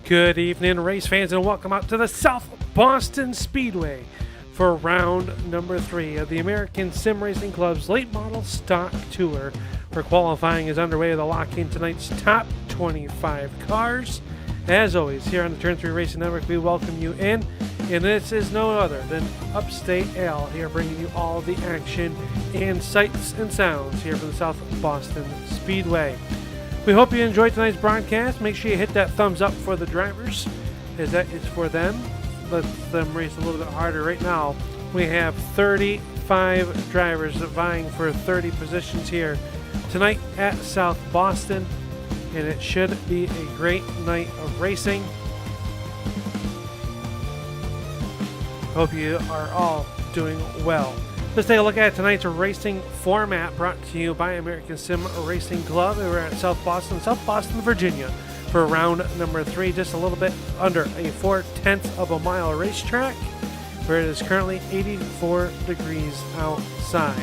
Good evening, race fans, and welcome out to the South Boston Speedway for round number 3 of the American Sim Racing Club's Late Model Stock Tour, where qualifying is underway to lock in tonight's top 25 cars. As always, here on the Turn 3 Racing Network, we welcome you in, and this is no other than Upstate Al here, bringing you all the action and sights and sounds here from the South Boston Speedway. We hope you enjoyed tonight's broadcast. Make sure you hit that thumbs up for the drivers, as that is for them. Let them race a little bit harder. Right now, we have 35 drivers vying for 30 positions here tonight at South Boston, and it should be a great night of racing. Hope you are all doing well. Let's take a look at tonight's racing format, brought to you by American Sim Racing Club. We're at South Boston, Virginia, for round number 3. Just a little bit under a 4/10 of a mile racetrack, where it is currently 84 degrees outside.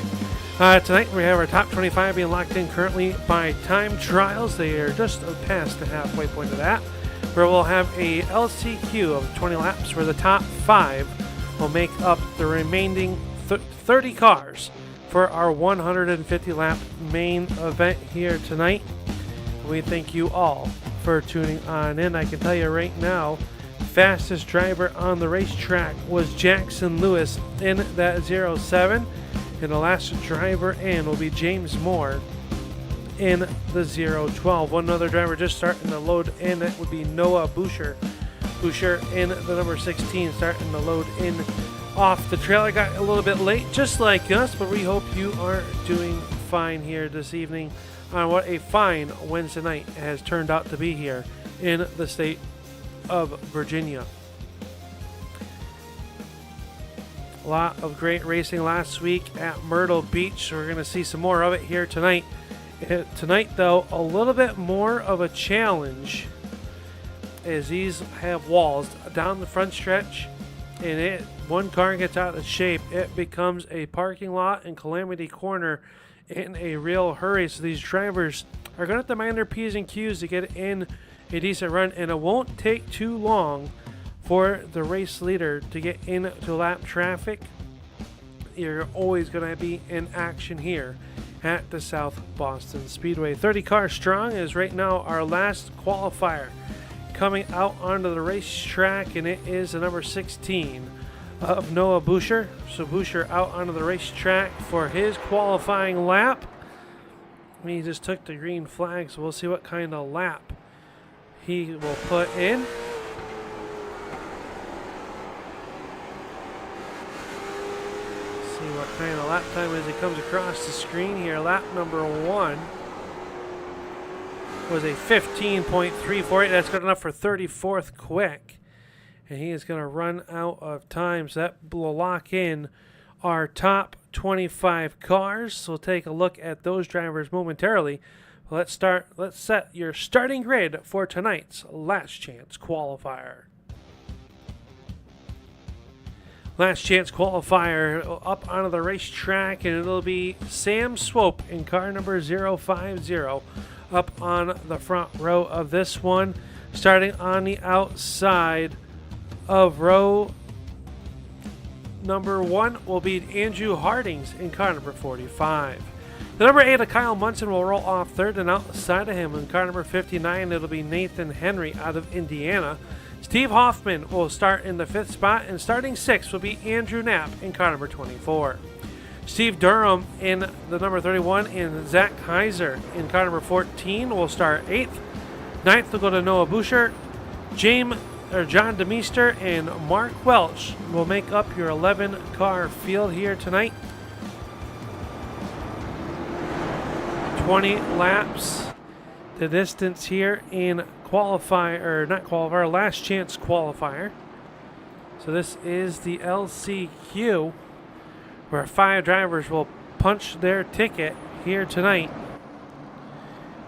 Tonight we have our top 25 being locked in currently by time trials. They are just past the halfway point of that, where we'll have a LCQ of 20 laps, where the top 5 will make up the remaining 30 cars for our 150 lap main event here tonight. We thank you all for tuning on in. I can tell you right now, fastest driver on the racetrack was Jackson Lewis in that 07, and the last driver in will be James Moore in the 012. One other driver just starting to load in, that would be Noah Boucher in the number 16, starting to load in off the trailer. Got a little bit late, just like us, but we hope you are doing fine here this evening on what a fine Wednesday night has turned out to be here in the state of Virginia. A lot of great racing last week at Myrtle Beach, so we're going to see some more of it here tonight. Tonight, though, a little bit more of a challenge, as these have walls down the front stretch, and one car gets out of shape, it becomes a parking lot and Calamity Corner in a real hurry. So these drivers are going to have to mind their P's and Q's to get in a decent run, and it won't take too long for the race leader to get into lap traffic. You're always going to be in action here at the South Boston Speedway. 30 cars strong is right now our last qualifier coming out onto the racetrack, and it is the number 16 of Noah Boucher. So Boucher out onto the racetrack for his qualifying lap. He just took the green flag, so we'll see what kind of lap he will put in. See what kind of lap time as he comes across the screen here. Lap number 1 was a 15.348. That's good enough for 34th quick. And he is going to run out of time. So that will lock in our top 25 cars. So we'll take a look at those drivers momentarily. Let's set your starting grid for tonight's Last Chance Qualifier. Last Chance Qualifier up onto the racetrack, and it'll be Sam Swope in car number 050 up on the front row of this one. Starting on the outside of row number 1 will be Andrew Hardings in car number 45. The number 8 of Kyle Munson will roll off third, and outside of him in car number 59 it'll be Nathan Henry out of Indiana. Steve Hoffman will start in the 5th spot, and starting 6th will be Andrew Knapp in car number 24. Steve Durham in the number 31 and Zack Heiser in car number 14 will start 8th. 9th will go to Noah Boucher. John DeMeester and Mark Welch will make up your 11-car field here tonight. 20 laps the distance here in Last Chance Qualifier. So this is the LCQ, where 5 drivers will punch their ticket here tonight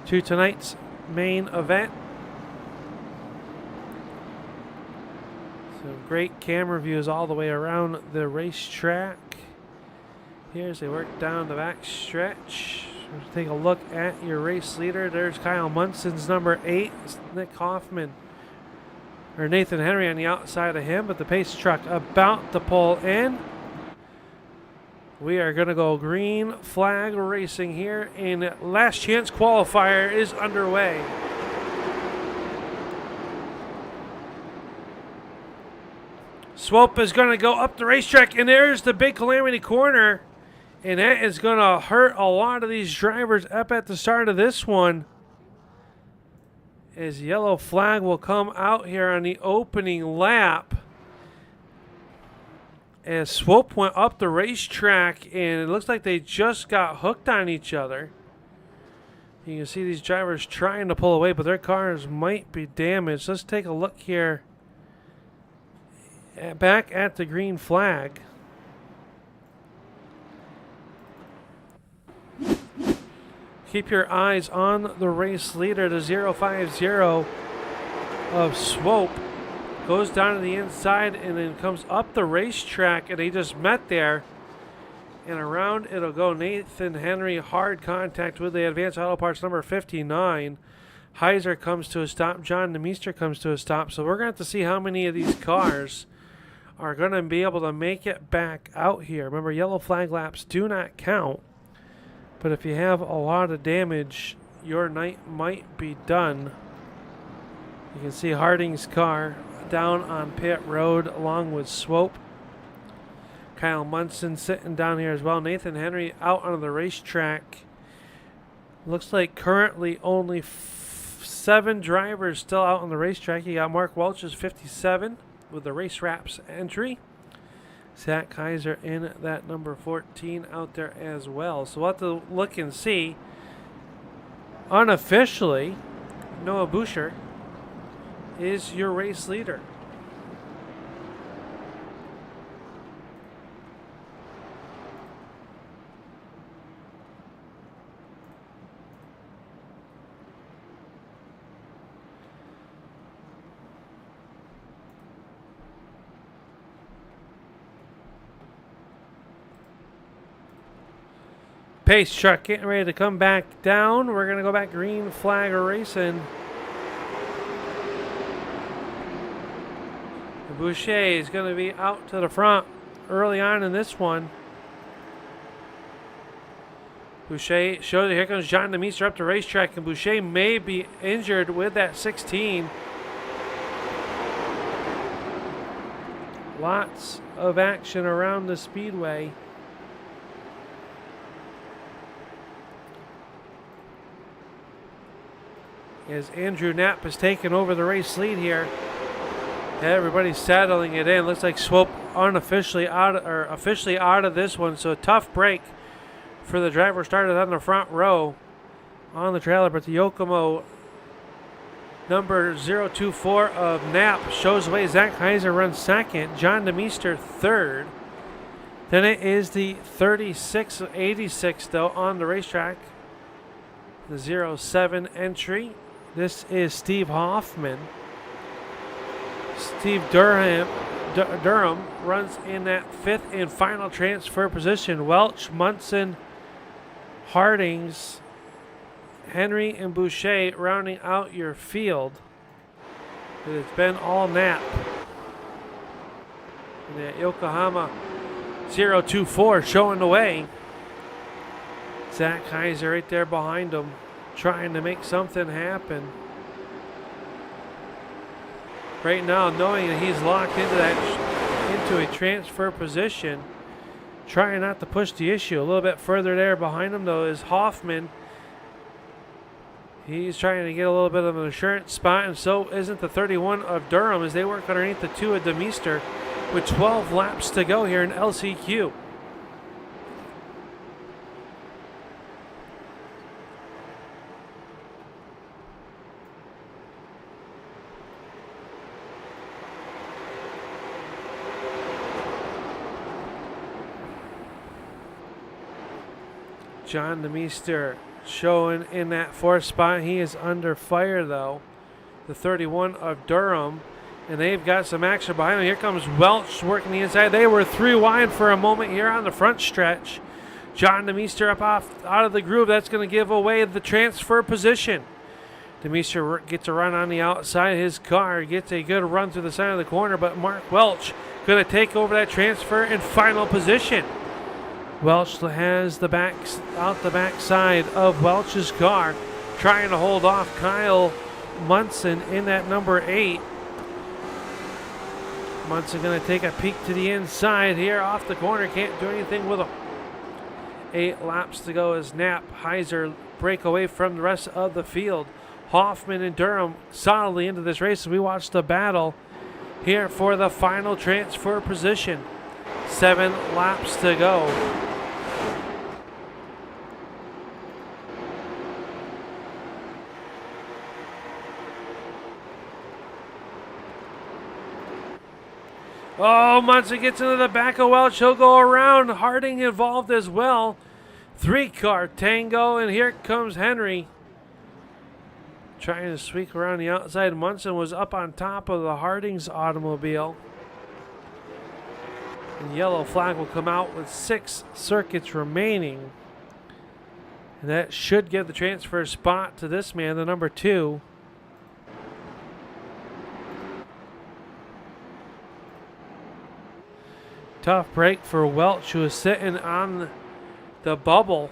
to tonight's main event. So great camera views all the way around the racetrack. Here's they work down the back stretch. Take a look at your race leader. There's Kyle Munson's number 8. Nick Hoffman or Nathan Henry on the outside of him, but the pace truck about to pull in. We are going to go green flag racing here, and last chance qualifier is underway. Swope is going to go up the racetrack, and there's the big calamity corner, and that is going to hurt a lot of these drivers up at the start of this one, as yellow flag will come out here on the opening lap. As Swope went up the racetrack, and it looks like they just got hooked on each other. You can see these drivers trying to pull away, but their cars might be damaged. Let's take a look here. Back at the green flag. Keep your eyes on the race leader. The 050 of Swope goes down to the inside and then comes up the racetrack, and they just met there. And around it'll go Nathan Henry, hard contact with the Advanced Auto Parts number 59. Heiser comes to a stop. John DeMeester comes to a stop. So we're going to have to see how many of these cars are going to be able to make it back out here. Remember, yellow flag laps do not count. But if you have a lot of damage, your night might be done. You can see Harding's car down on pit road along with Swope. Kyle Munson sitting down here as well. Nathan Henry out on the racetrack. Looks like currently only 7 drivers still out on the racetrack. You got Mark Welch's 57 with the race wraps entry. Zack Kaiser in that number 14 out there as well. So we'll have to look and see. Unofficially, Noah Boucher is your race leader. Pace truck getting ready to come back down. We're going to go back green flag racing. Boucher is going to be out to the front early on in this one. Boucher shows it. Here comes John DeMeester up the racetrack, and Boucher may be injured with that 16. Lots of action around the speedway. As Andrew Knapp has taken over the race lead here. Everybody's saddling it in. Looks like Swope officially out of this one. So a tough break for the driver started on the front row on the trailer, but the Yokomo number 024 of Knapp shows the way. Zack Kaiser runs second. John DeMeester third. Then it is the 3686 though on the racetrack. The 07 entry. This is Steve Hoffman. Steve Durham runs in that 5th and final transfer position. Welch, Munson, Hardings, Henry, and Boucher rounding out your field. It's been all Knapp. And that Yokohama 024 showing the way. Zack Kaiser right there behind him, trying to make something happen. Right now, knowing that he's locked into a transfer position, trying not to push the issue. A little bit further there behind him, though, is Hoffman. He's trying to get a little bit of an assurance spot, and so isn't the 31 of Durham as they work underneath the 2 of DeMeester with 12 laps to go here in LCQ. John DeMeester showing in that 4th spot. He is under fire, though. The 31 of Durham. And they've got some action behind them. Here comes Welch working the inside. They were 3 wide for a moment here on the front stretch. John DeMeester out of the groove. That's going to give away the transfer position. Demeester gets a run on the outside. His car gets a good run through the center of the corner, but Mark Welch going to take over that transfer in final position. Welch has the back side of Welch's car, trying to hold off Kyle Munson in that number 8. Munson going to take a peek to the inside here off the corner. Can't do anything with him. 8 laps to go as Knapp, Heiser break away from the rest of the field. Hoffman and Durham solidly into this race as we watch the battle here for the final transfer position. 7 laps to go. Oh, Munson gets into the back of Welch. He'll go around. Harding involved as well. 3-car tango, and here comes Henry. Trying to sweep around the outside. Munson was up on top of the Harding's automobile. And yellow flag will come out with 6 circuits remaining. And that should give the transfer spot to this man, the number 2. Tough break for Welch, who is sitting on the bubble.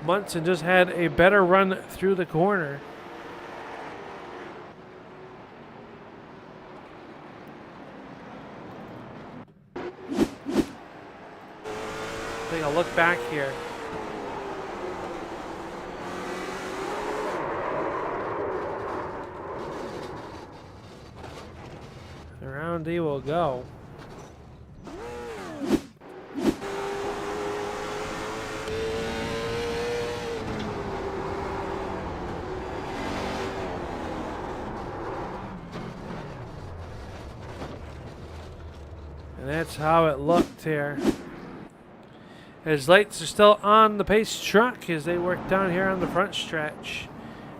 Munson just had a better run through the corner. Take a look back here. The round D will go. And that's how it looked here. As lights are still on the pace truck as they work down here on the front stretch.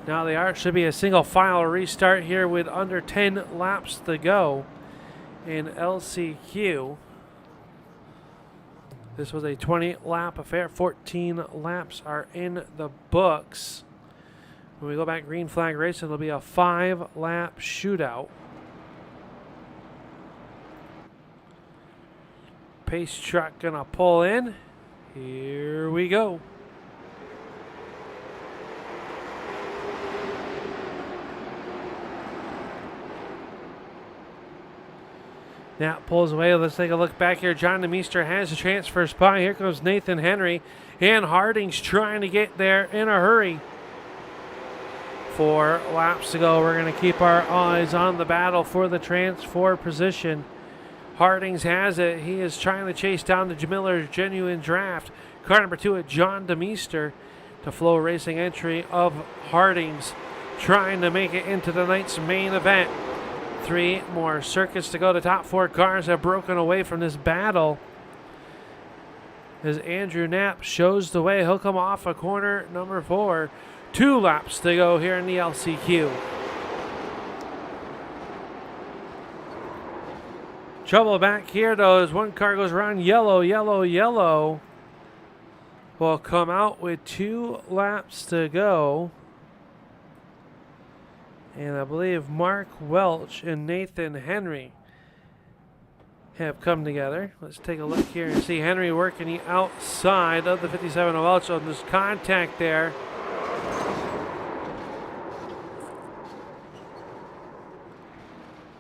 Now they are. It should be a single file restart here with under 10 laps to go in LCQ. This was a 20-lap affair. 14 laps are in the books. When we go back green flag racing, it'll be a 5-lap shootout. Pace truck gonna pull in. Here we go. Now pulls away. Let's take a look back here. John Demeester has a transfer spot. Here comes Nathan Henry. And Harding's trying to get there in a hurry. 4 laps to go. We're going to keep our eyes on the battle for the transfer position. Harding's has it. He is trying to chase down the Jamiller Genuine Draft. Car number 2 at John Demeester. To Flow Racing entry of Harding's. Trying to make it into tonight's main event. 3 more circuits to go. The top 4 cars have broken away from this battle. As Andrew Knapp shows the way. He'll come off of corner number 4. 2 laps to go here in the LCQ. Trouble back here though as one car goes around. Yellow will come out with 2 laps to go. And I believe Mark Welch and Nathan Henry have come together. Let's take a look here and see Henry working the outside of the 57 of Welch. So there's contact there.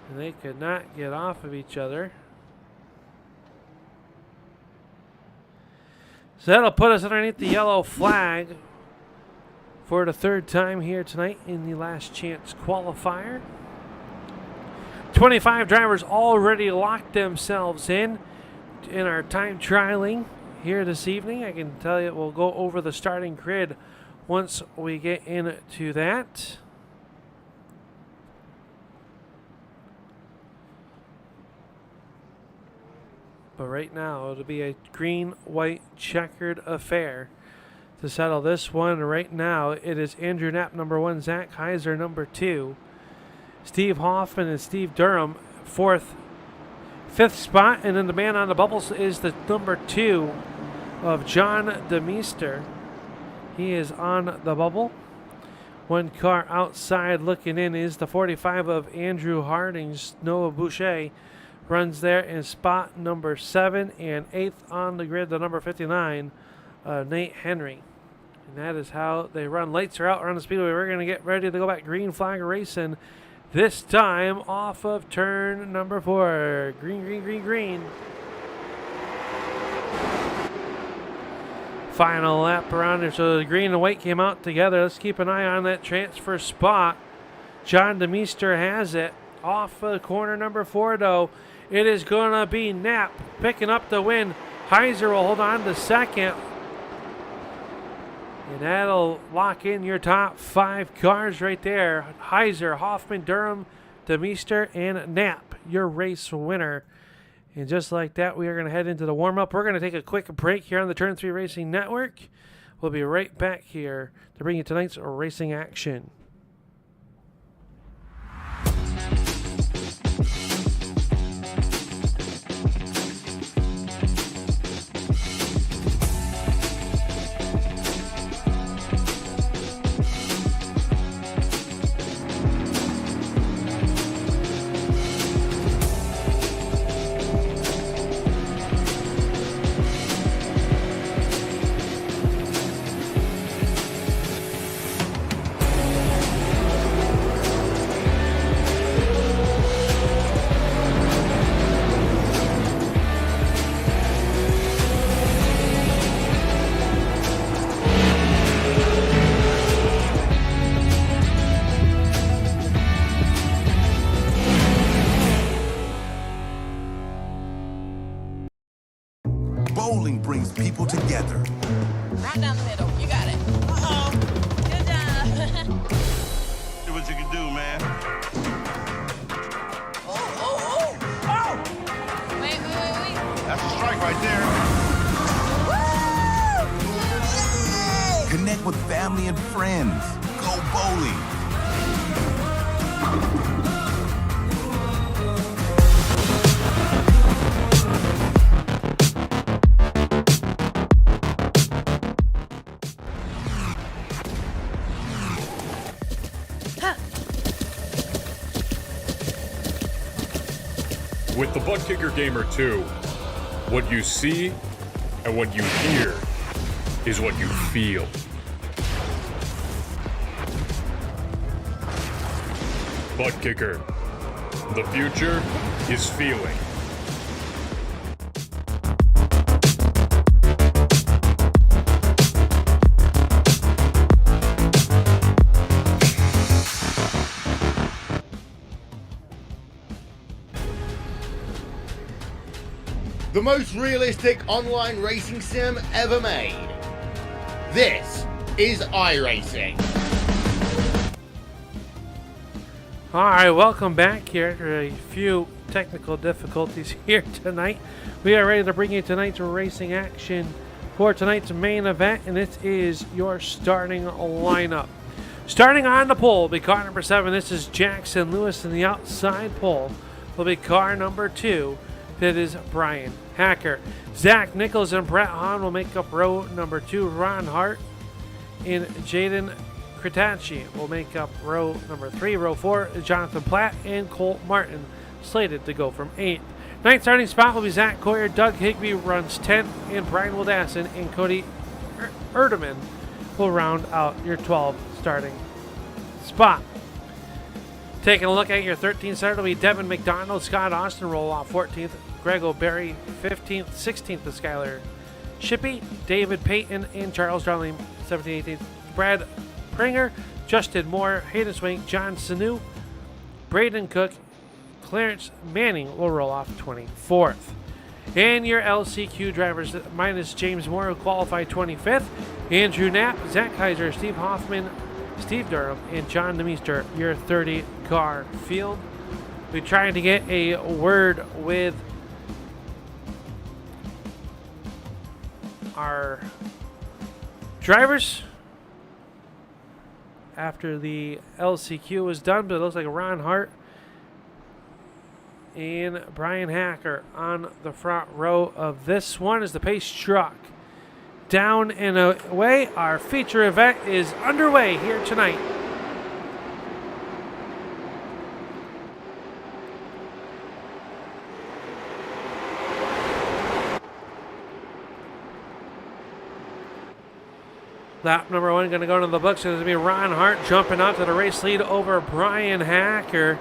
And they could not get off of each other. So that'll put us underneath the yellow flag for the 3rd time here tonight in the last chance qualifier. 25 drivers already locked themselves in our time trialing here this evening. I can tell you we'll go over the starting grid once we get into that. But right now, it'll be a green-white checkered affair to settle this one. Right now, it is Andrew Knapp, number 1, Zack Heiser, number 2, Steve Hoffman and Steve Durham, 5th spot. And then the man on the bubbles is the number 2 of John Demeester. He is on the bubble. One car outside looking in is the 45 of Andrew Harding's Noah Boucher. Runs there in spot number 7, and 8th on the grid, the number 59, Nate Henry. And that is how they run. Lights are out around the speedway. We're going to get ready to go back. Green flag racing. This time off of turn number 4. Green, green, green, green. Final lap around there. So the green and white came out together. Let's keep an eye on that transfer spot. John DeMeester has it. Off of corner number 4, though. It is going to be Knapp picking up the win. Heiser will hold on to second. And that'll lock in your top 5 cars right there. Heiser, Hoffman, Durham, DeMeester, and Knapp, your race winner. And just like that, we are going to head into the warm-up. We're going to take a quick break here on the Turn 3 Racing Network. We'll be right back here to bring you tonight's racing action. Bowling brings people together. Right down the middle. You got it. Uh-oh. Good job. See what you can do, man. Oh. Wait. That's a strike right there. Woo! Connect with family and friends. Go bowling. With the Butt Kicker Gamer 2, what you see and what you hear is what you feel. Butt Kicker. The future is feeling. The most realistic online racing sim ever made. This is iRacing. Alright, welcome back here after a few technical difficulties here tonight. We are ready to bring you tonight's racing action for tonight's main event, and this is your starting lineup. Starting on the pole will be car number 7. This is Jackson Lewis, and the outside pole will be car number 2. That is Brian Hacker. Zack, Nichols, and Brett Hahn will make up row number 2. Ron Hart and Jaden Kretacci will make up row number 3. Row 4 is Jonathan Platt and Colt Martin, slated to go from 8th. Ninth starting spot will be Zach Coyer. Doug Higbee runs 10th, and Brian Wildassin and Cody Erdeman will round out your 12th starting spot. Taking a look at your 13th starter will be Devin McDonald, Scott Austin roll off 14th, Greg O'Berry 15th, 16th is Skylar Shippey, David Payton, and Charles Darling 17th, 18th. Brad Pringer, Justin Moore, Hayden Swink, John Sanu, Braden Cook, Clarence Manning will roll off 24th. And your LCQ drivers, minus James Moore, who qualified 25th, Andrew Knapp, Zach Heiser, Steve Hoffman, Steve Durham, and John DeMeester, your 30-car field. We're trying to get a word with our drivers after the LCQ was done, but it looks like Ron Hart and Brian Hacker on the front row of this one as the pace truck down and away. Our feature event is underway here tonight Lap number 1 going to go into the books. It's going to be Ron Hart jumping out to the race lead over Brian Hacker.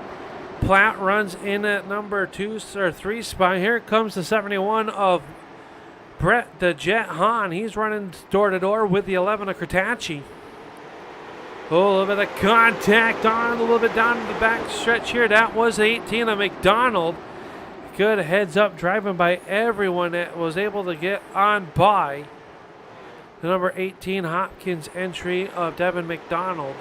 Platt runs in at number 2 or 3 spot. Here comes the 71 of Brett the Jet Hahn. He's running door to door with the 11 of Kurtachi. Oh, a little bit of contact on, a little bit down the back stretch here. That was 18 of McDonald. Good heads up driving by everyone that was able to get on by the number 18 Hopkins entry of Devin McDonald.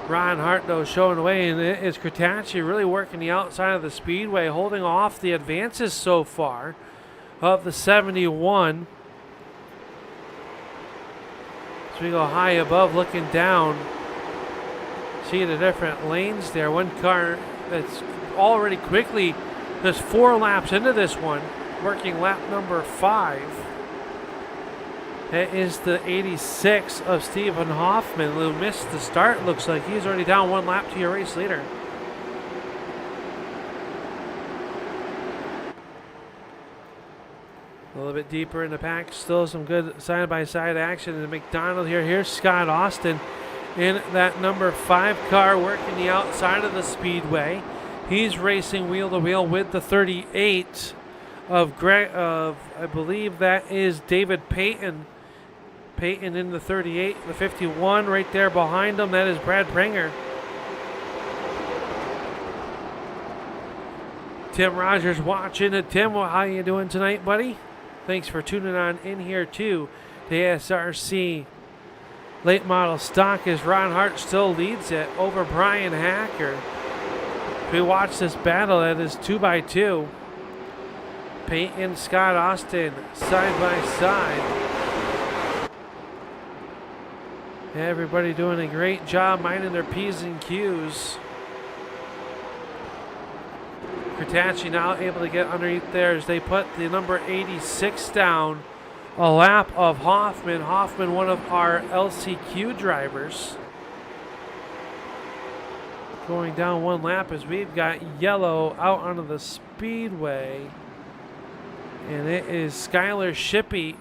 Ron Hart, though, showing the way, and it is Kurtachi really working the outside of the speedway, holding off the advances so far of the 71. So we go high above, looking down. See the different lanes there. One car that's already quickly, there's 4 laps into this one, working lap number 5. That is the 86 of Stephen Hoffman, who missed the start. Looks like he's already down 1 lap to your race leader. A little bit deeper in the pack, still some good side-by-side action. And McDonald here. Here's Scott Austin in that number 5 car working the outside of the speedway. He's racing wheel-to-wheel with the 38 of I believe that is David Payton. Payton in the 38, the 51 right there behind him. That is Brad Pringer. Tim Rogers watching it. Tim, how you doing tonight, buddy? Thanks for tuning on in here too. The ASRC late model stock as Ron Hart still leads it over Brian Hacker. We watch this battle. That is 2x2. Peyton, Scott Austin, side by side. Everybody doing a great job minding their P's and Q's. Kurtachi now able to get underneath there as they put the number 86 down. A lap of Hoffman. Hoffman, one of our LCQ drivers. Going down 1 lap as we've got yellow out onto the speedway. And it is Skylar Shippey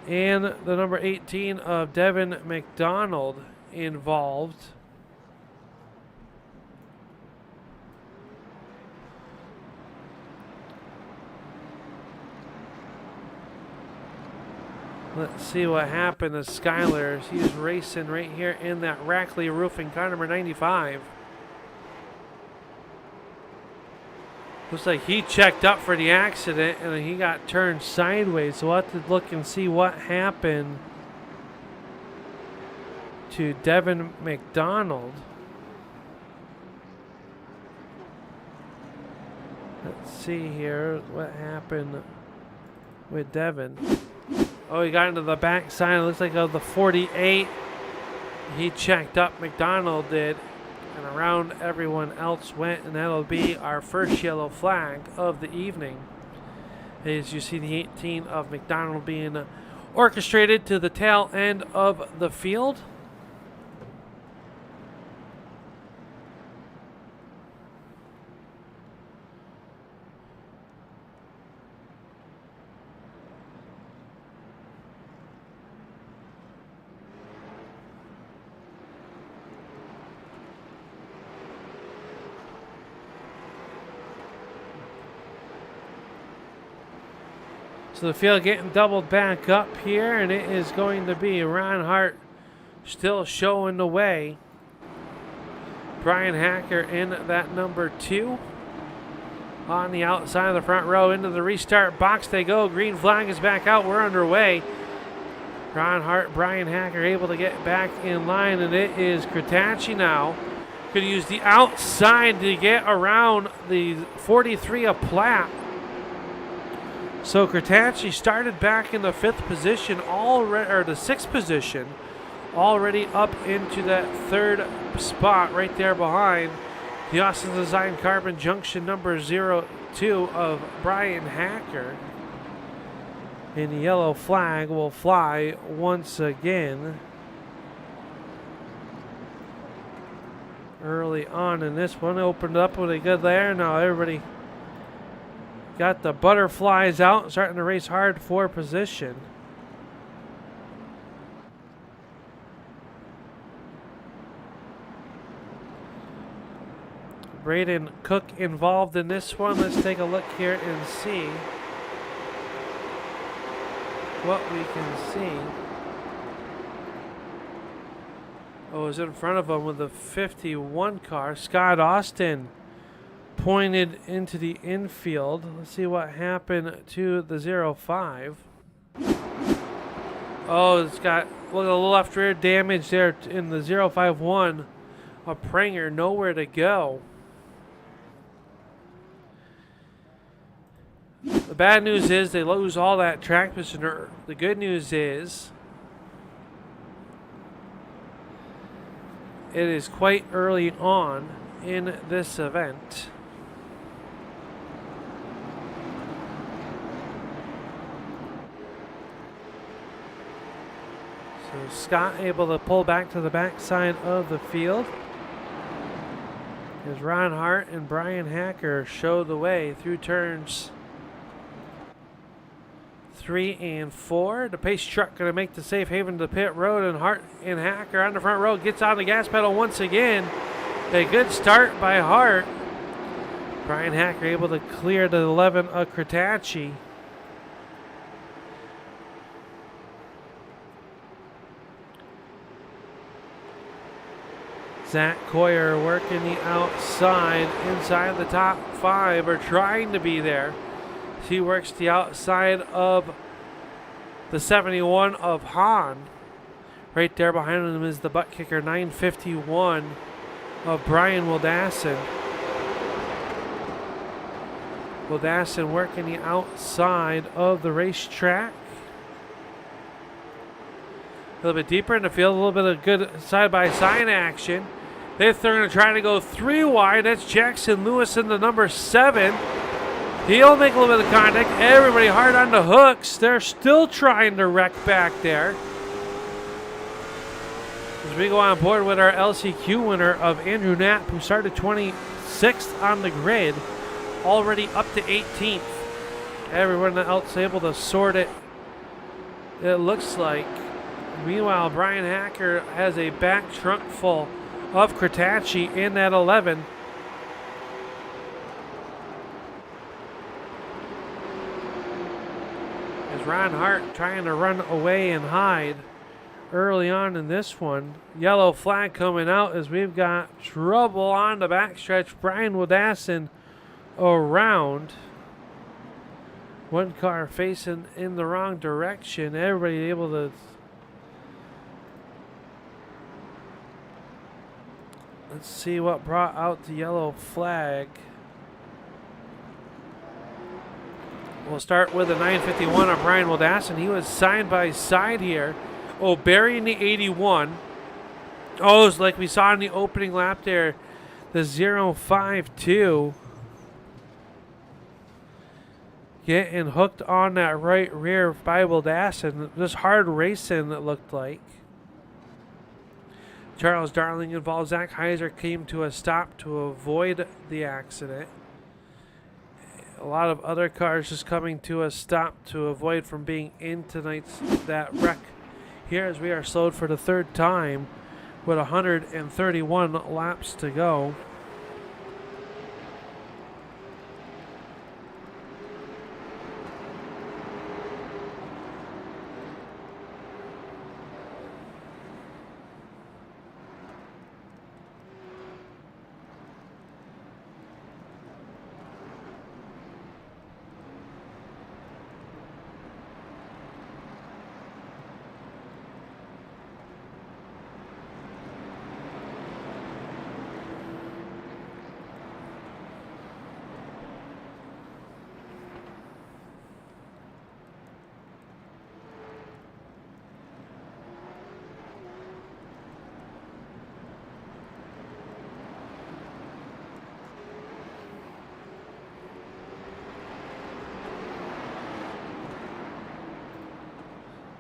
and the number 18 of Devin McDonald involved. Let's see what happened to Skylar. He's racing right here in that Rackley Roofing car number 95. Looks like he checked up for the accident and he got turned sideways. So we'll have to look and see what happened to Devin McDonald. Let's see here what happened with Devin. Oh, he got into the backside. It looks like of the 48. He checked up, McDonald did. And around everyone else went, and that'll be our first yellow flag of the evening. As you see the 18 of McDonald being orchestrated to the tail end of the field. So the field getting doubled back up here, and it is going to be Ron Hart still showing the way. Brian Hacker in that number 2. On the outside of the front row into the restart box they go. Green flag is back out. We're underway. Ron Hart, Brian Hacker able to get back in line, and it is Kurtachi now. Could use the outside to get around the 43 of Platt. So Kurtachi started back in the 5th position already, or the 6th position, already up into that 3rd spot right there behind the Austin Design Carbon Junction number 02 of Brian Hacker. And the yellow flag will fly once again. Early on in this one, opened up with a good there. Now everybody got the butterflies out, starting to race hard for position. Braden Cook involved in this one. Let's take a look here and see what we can see. Oh, is in front of him with the 51 car. Scott Austin pointed into the infield. Let's see what happened to the 05. Oh, it's got a little left rear damage there in the 051. A Pranger, nowhere to go. The bad news is they lose all that track position. The good news is it is quite early on in this event. So Scott able to pull back to the backside of the field. As Ron Hart and Brian Hacker show the way through turns 3 and 4. The pace truck going to make the safe haven to pit road, and Hart and Hacker on the front row gets on the gas pedal once again. A good start by Hart. Brian Hacker able to clear the 11 of Kratachi. Zack Coyer working the outside inside the top 5, or trying to be there. He works the outside of the 71 of Hahn. Right there behind him is the butt kicker 951 of Brian Wildassin. Wildassin working the outside of the racetrack. A little bit deeper in the field, a little bit of good side-by-side action. They're going to try to go 3 wide. That's Jackson Lewis in the number 7. He'll make a little bit of contact. Everybody hard on the hooks. They're still trying to wreck back there. As we go on board with our LCQ winner of Andrew Knapp, who started 26th on the grid, already up to 18th. Everyone else able to sort it, it looks like. Meanwhile, Brian Hacker has a back trunk full of Kratachi in that 11. As Ron Hart trying to run away and hide early on in this one. Yellow flag coming out as we've got trouble on the backstretch. Brian Wildassin around. One car facing in the wrong direction. Everybody able to... Let's see what brought out the yellow flag. We'll start with the 951 of Brian Wildassin. He was side by side here. Oh, burying the 81. Oh, it's like we saw in the opening lap there. The 052. Getting hooked on that right rear by Wildassin. Just hard racing, it looked like. Charles Darling involved. Zach Heiser came to a stop to avoid the accident. A lot of other cars just coming to a stop to avoid from being in tonight's that wreck here, as we are slowed for the 3rd time with 131 laps to go.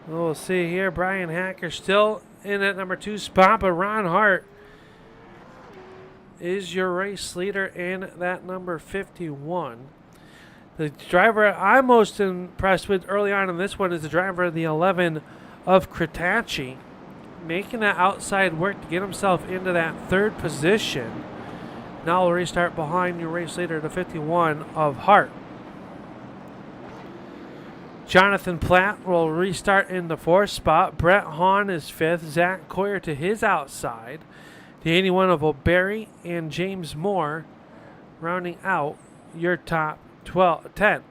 We'll see here. Brian Hacker still in at number 2 spot, but Ron Hart is your race leader in that number 51. The driver I'm most impressed with early on in this one is the driver of the 11 of Kratachi, making that outside work to get himself into that 3rd position. Now we'll restart behind your race leader, the 51 of Hart. Jonathan Platt will restart in the 4th spot. Brett Hahn is 5th. Zack Coyer to his outside. The 81 of O'Barry and James Moore rounding out your top 10.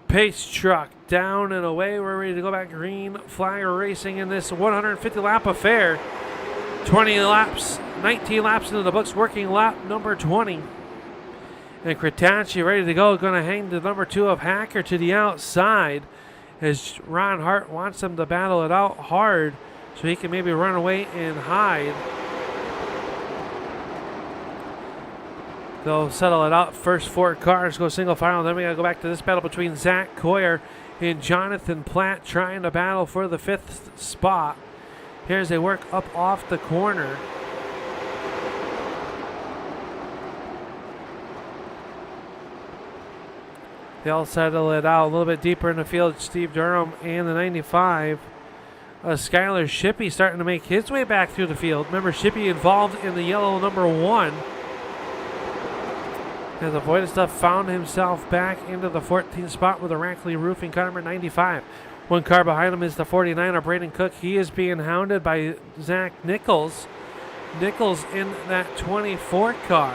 Pace truck down and away. We're ready to go back. Green flag racing in this 150 lap affair. 20 laps, 19 laps into the books, working lap number 20. And Cretaci ready to go, going to hang the number 2 of Hacker to the outside as Ron Hart wants him to battle it out hard so he can maybe run away and hide. They'll settle it out. First 4 cars go single file. Then we got to go back to this battle between Zack Coyer and Jonathan Platt trying to battle for the 5th spot. Here's they work up off the corner. They'll settle it out a little bit deeper in the field. Steve Durham and the 95. Skylar Shippey starting to make his way back through the field. Remember, Shippey involved in the yellow number 1. As Avoided Stuff found himself back into the 14th spot with a Rackley Roofing car number 95. 1 car behind him is the 49er, Braden Cook. He is being hounded by Zach Nichols. Nichols in that 24 car.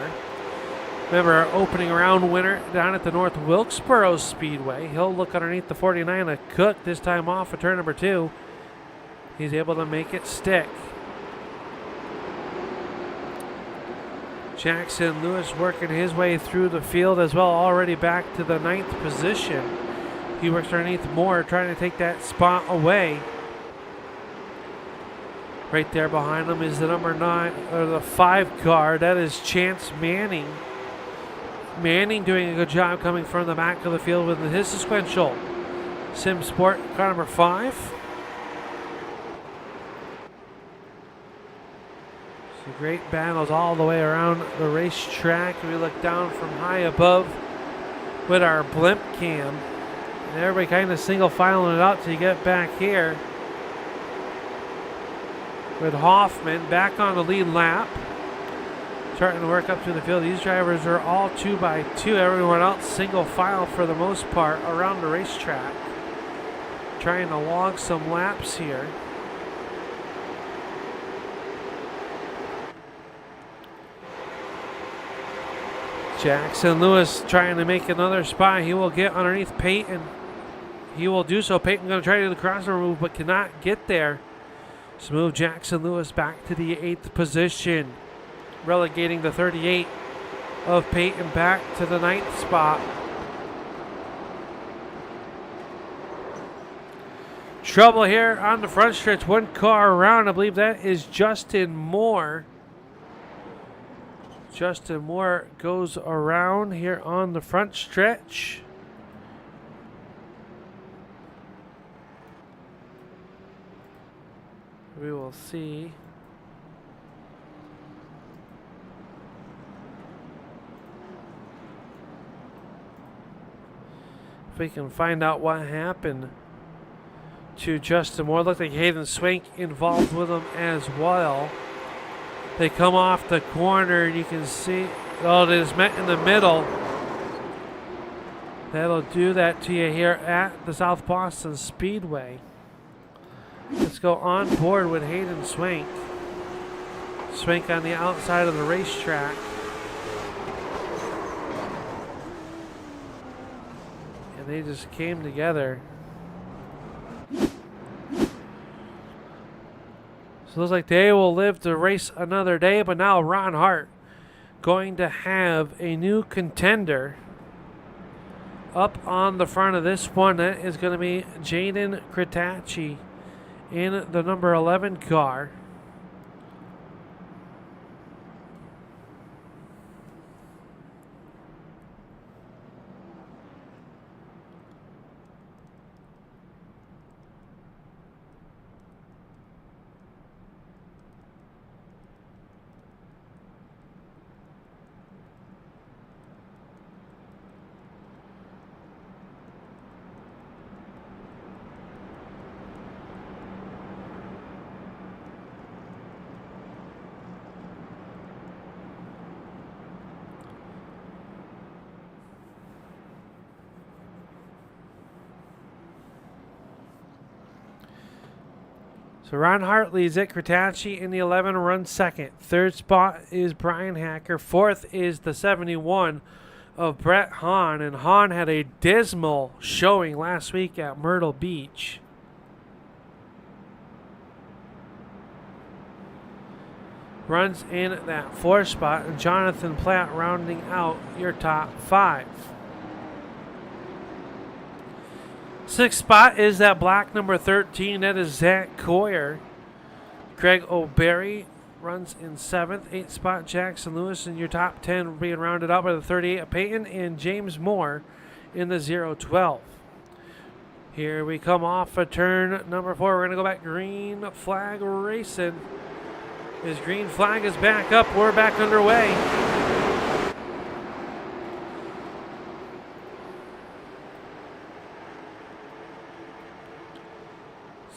Remember, our opening round winner down at the North Wilkesboro Speedway. He'll look underneath the 49 of Cook, this time off of turn number 2. He's able to make it stick. Jackson Lewis working his way through the field as well, already back to the 9th position. He works underneath Moore, trying to take that spot away. Right there behind him is the number 9, or the 5 car. That is Chance Manning. Manning doing a good job coming from the back of the field with his sequential. Sim Sport car number 5. So great battles all the way around the racetrack. We look down from high above with our blimp cam. And everybody kind of single filing it out till you get back here. With Hoffman back on the lead lap. Starting to work up to the field. These drivers are all 2x2. Everyone else single file for the most part around the racetrack. Trying to log some laps here. Jackson Lewis trying to make another spot. He will get underneath Peyton. He will do so. Peyton going to try to do the crossover move, but cannot get there. So move Jackson Lewis back to the 8th position, relegating the 38 of Peyton back to the 9th spot. Trouble here on the front stretch. 1 car around. I believe that is Justin Moore. Justin Moore goes around here on the front stretch. We will see. If we can find out what happened to Justin Moore. Looks like Hayden Swank involved with him as well. They come off the corner and you can see, oh, they just met in the middle. That'll do that to you here at the South Boston Speedway. Let's go on board with Hayden Swank. Swank on the outside of the racetrack. And they just came together. So it looks like they will live to race another day, but now Ron Hart going to have a new contender up on the front of this one. That is going to be Jaden Cretaci in the number 11 car. So Ron Hart leads it. Crotacci in the 11 runs second. Third spot is Brian Hacker. Fourth is the 71 of Brett Hahn. And Hahn had a dismal showing last week at Myrtle Beach. Runs in that fourth spot. And Jonathan Platt rounding out your top 5. Sixth spot is that black number 13. That is Zack Coyer. Greg O'Berry runs in 7th. 8th spot, Jackson Lewis in your top 10, being rounded out by the 38 of Peyton and James Moore in the 0-12. Here we come off of turn number 4. We're going to go back green flag racing. His green flag is back up. We're back underway.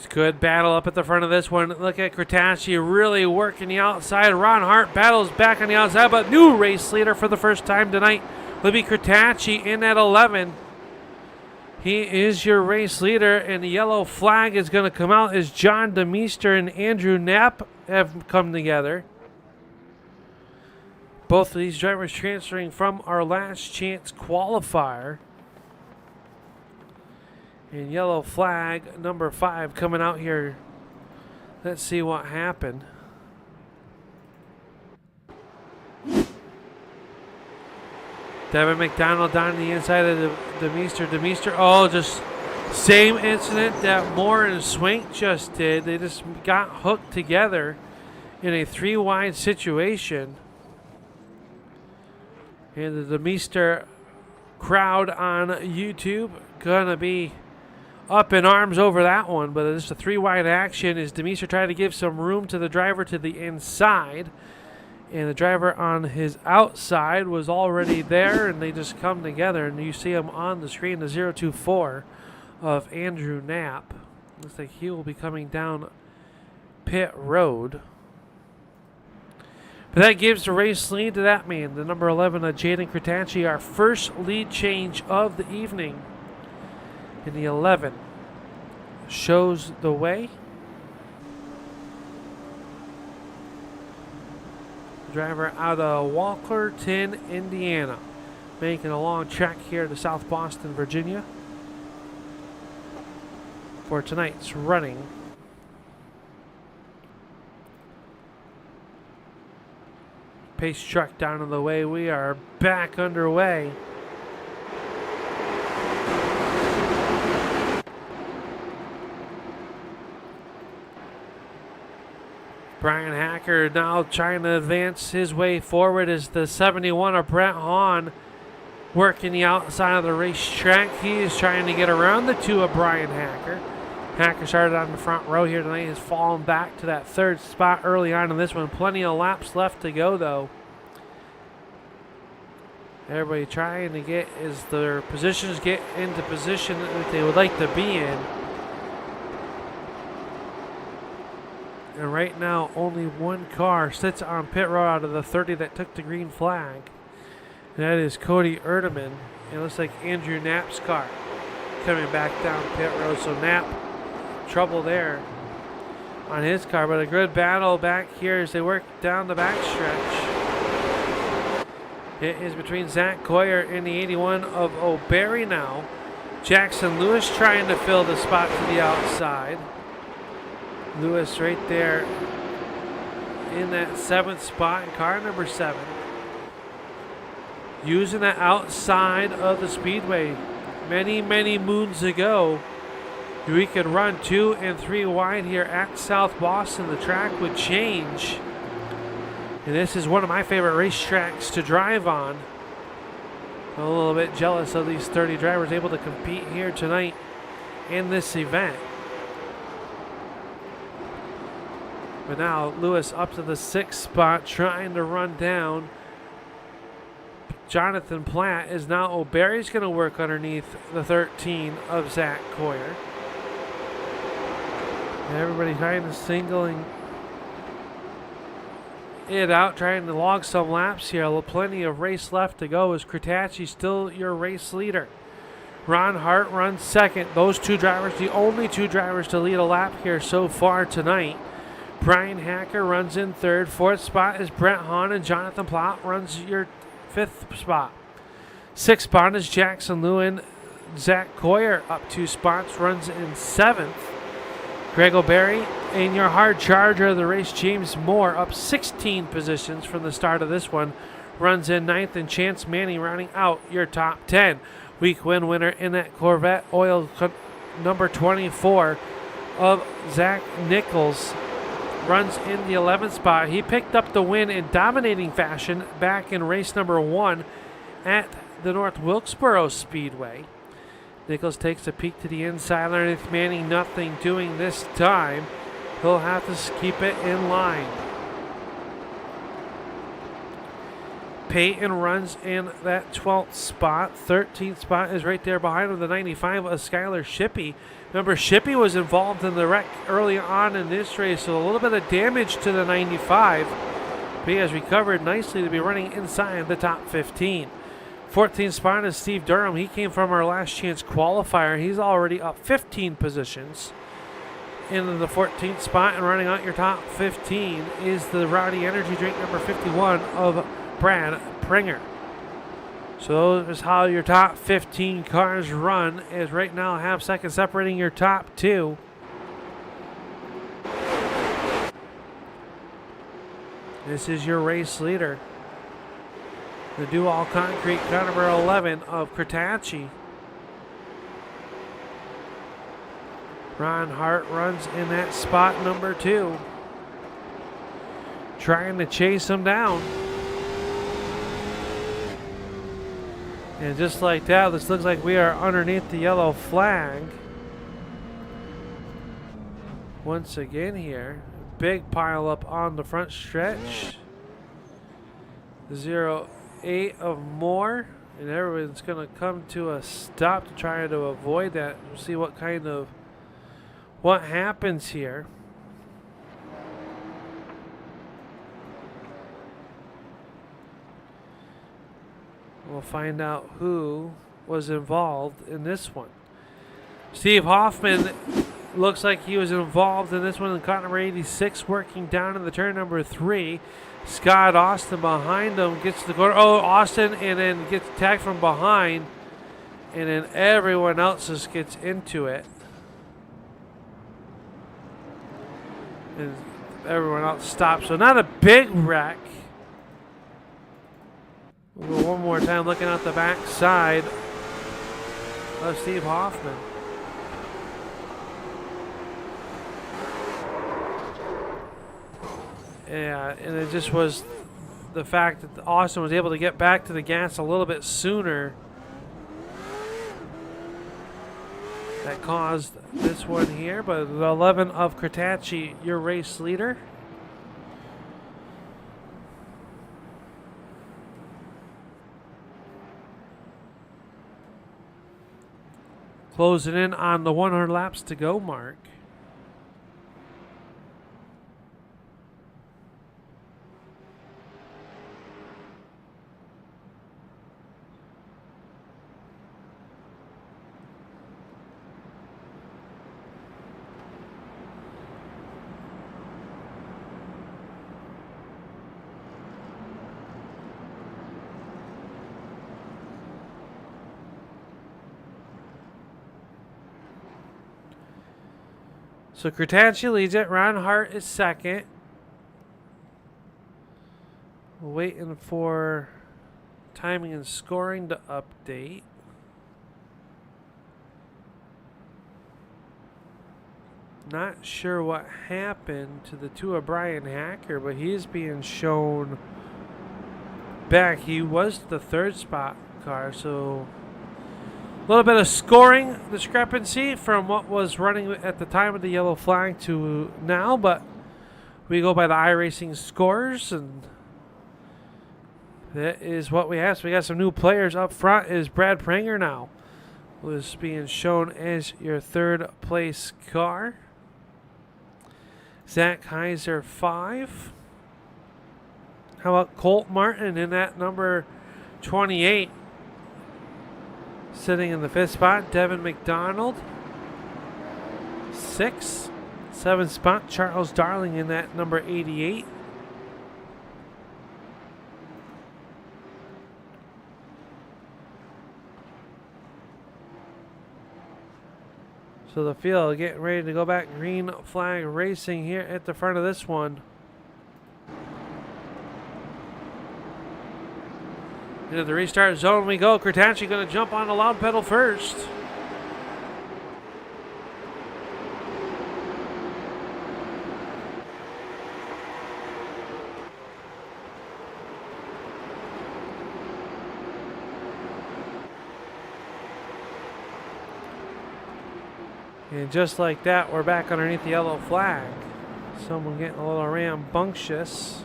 Good battle up at the front of this one. Look at Crotacci really working the outside. Ron Hart battles back on the outside, but new race leader for the first time tonight will be Crotacci in at 11. He is your race leader, and the yellow flag is going to come out as John DeMeester and Andrew Knapp have come together. Both of these drivers transferring from our last chance qualifier. And yellow flag number 5 coming out here. Let's see what happened. Devin McDonald down the inside of the Demeester. Demeester, oh, just same incident that Moore and Swank just did. They just got hooked together in a 3-wide situation. And the Demeester crowd on YouTube gonna be up in arms over that one, but it's a 3-wide action as Demeester tried to give some room to the driver to the inside, and the driver on his outside was already there, and they just come together, and you see him on the screen, the 024 of Andrew Knapp. Looks like he will be coming down pit road. But that gives the race lead to that man, the number 11 of Jaden Crotacci, our first lead change of the evening. In the 11 shows the way. Driver out of Walkerton, Indiana, making a long trek here to South Boston, Virginia for tonight's running. Pace truck down on the way. We are back underway. Brian Hacker now trying to advance his way forward as the 71 of Brett Hahn working the outside of the racetrack. He is trying to get around the 2 of Brian Hacker. Hacker started on the front row here tonight. Has fallen back to that 3rd spot early on in this one. Plenty of laps left to go, though. Everybody trying to get as their positions get into position that they would like to be in. And right now, only one car sits on pit road out of the 30 that took the green flag. And that is Cody Erdeman. It looks like Andrew Knapp's car coming back down pit road. So Knapp, trouble there on his car. But a good battle back here as they work down the backstretch. It is between Zack Coyer and the 81 of O'Berry now. Jackson Lewis trying to fill the spot to the outside. Lewis right there in that 7th spot in car number 7. Using that outside of the speedway. Many, many moons ago, we could run 2 and 3 wide here at South Boston. The track would change. And this is one of my favorite racetracks to drive on. I'm a little bit jealous of these 30 drivers able to compete here tonight in this event. But now Lewis up to the 6th spot trying to run down. Jonathan Platt is now O'Berry's going to work underneath the 13 of Zack Coyer. And everybody trying to singling it out, trying to log some laps here. Plenty of race left to go as Crotacci still your race leader. Ron Hart runs second. Those two drivers, the only two drivers to lead a lap here so far tonight. Brian Hacker runs in third. Fourth spot is Brett Hahn, and Jonathan Plott runs your fifth spot. Sixth spot is Jackson Lewin. Zach Coyer up 2 spots, runs in seventh. Greg O'Berry and your hard charger of the race, James Moore, up 16 positions from the start of this one, runs in ninth, and Chance Manning rounding out your top 10. Week win winner in that Corvette oil number 24 of Zack Nichols runs in the 11th spot. He picked up the win in dominating fashion back in race number 1 at the North Wilkesboro Speedway. Nichols takes a peek to the inside. Underneath Manning, nothing doing this time. He'll have to keep it in line. Peyton runs in that 12th spot. 13th spot is right there behind him, the 95 of Skylar Shippey. Remember, Shippey was involved in the wreck early on in this race, so a little bit of damage to the 95. But he has recovered nicely to be running inside the top 15. 14th spot is Steve Durham. He came from our last chance qualifier. He's already up 15 positions in the 14th spot, and running out your top 15 is the Rowdy Energy Drink number 51 of Brad Pringer. So that is how your top 15 cars run, is right now half second separating your top 2. This is your race leader, the do-all concrete car number 11 of Crotacci. Ron Hart runs in that spot number 2, trying to chase him down. And just like that, this looks like we are underneath the yellow flag once again here. Big pile up on the front stretch. 0.8 of more, and everyone's going to come to a stop to try to avoid that. We'll see what happens here. We'll find out who was involved in this one. Steve Hoffman looks like he was involved in this one in car number 86, working down in the turn number 3. Scott Austin behind him gets to the corner. Oh, Austin, and then gets tagged from behind. And then everyone else just gets into it. And everyone else stops. So not a big wreck. We'll go one more time looking at the back side of Steve Hoffman. Yeah, and it just was the fact that Austin was able to get back to the gas a little bit sooner that caused this one here. But the 11 of Crotacci, your race leader. Closing in on the 100 laps to go mark. So Crotacci leads it. Ron Hart is second. Waiting for timing and scoring to update. Not sure what happened to the 2 of Brian Hacker, but he's being shown back. He was the 3rd spot car, so a little bit of scoring discrepancy from what was running at the time of the yellow flag to now, but we go by the iRacing scores, and that is what we have. So we got some new players up front. Is Brad Pranger now, who is being shown as your 3rd place car. Zach Heiser 5. How about Colt Martin in that number 28? Sitting in the 5th spot, Devin McDonald. 6th. 7th spot, Charles Darling in that number 88. So the field getting ready to go back. Green flag racing here at the front of this one. Into the restart zone we go. Kurtachi going to jump on the loud pedal first. And just like that, we're back underneath the yellow flag. Someone getting a little rambunctious.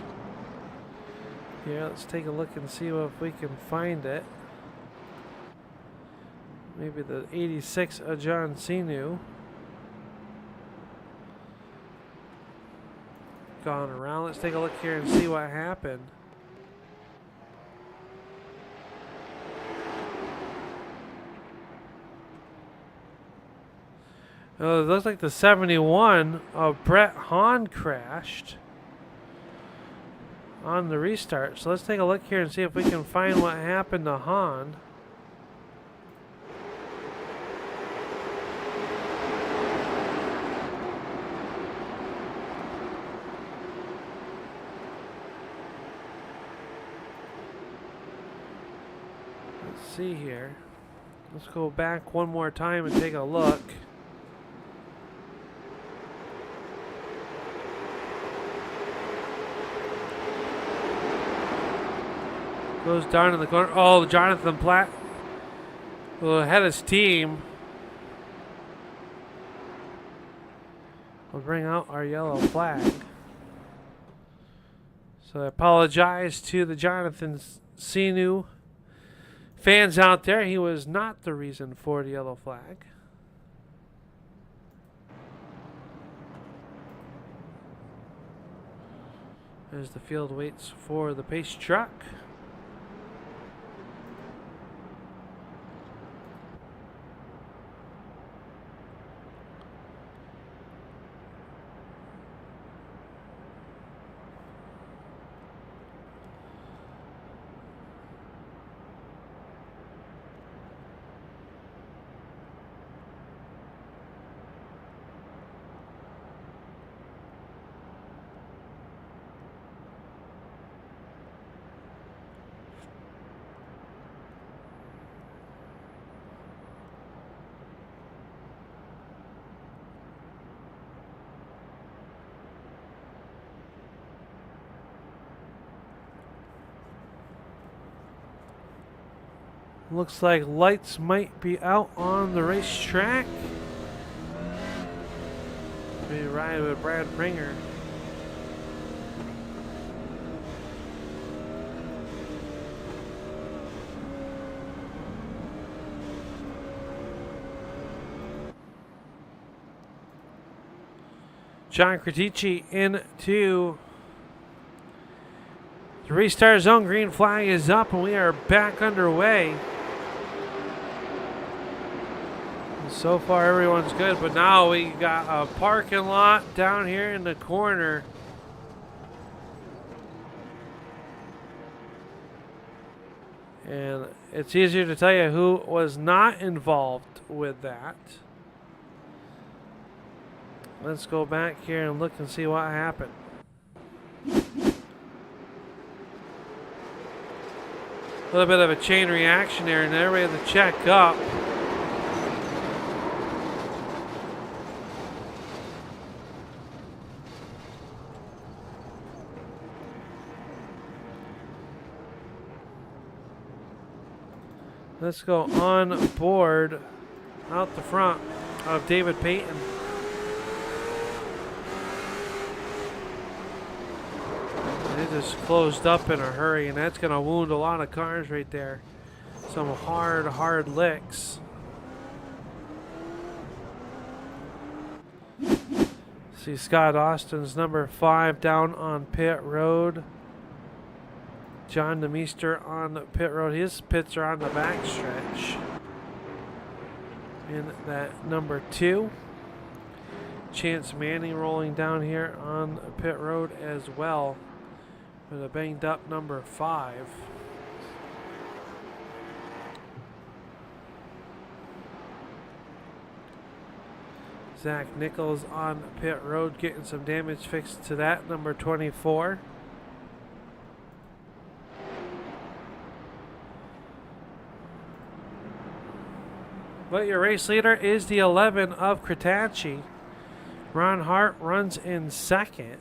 Here, let's take a look and see if we can find it. Maybe the 86 of John Sinu. Gone around. Let's take a look here and see what happened. It looks like the 71 of Brett Hahn crashed on the restart. So let's take a look here and see if we can find what happened to Hahn. Let's see here. Let's go back one more time and take a look. Goes down in the corner. Oh, Jonathan Platt will head his team. We'll bring out our yellow flag. So I apologize to the Jonathan Sinu fans out there. He was not the reason for the yellow flag. As the field waits for the pace truck. Looks like lights might be out on the racetrack. We ride with Brad Pringer. John Critici into the restart zone. Green flag is up and we are back underway. So far everyone's good, but now we got a parking lot down here in the corner. And it's easier to tell you who was not involved with that. Let's go back here and look and see what happened. A little bit of a chain reaction there, and everybody had to check up. Let's go on board out the front of David Payton. They just closed up in a hurry, and that's going to wound a lot of cars right there. Some hard licks. See Scott Austin's number 5 down on pit road. John DeMeester on pit road. His pits are on the back stretch. in that number 2. Chance Manning rolling down here on pit road as well with a banged up number 5. Zack Nichols on pit road getting some damage fixed to that, number 24. But your race leader is the 11 of Cretaci. Ron Hart runs in second.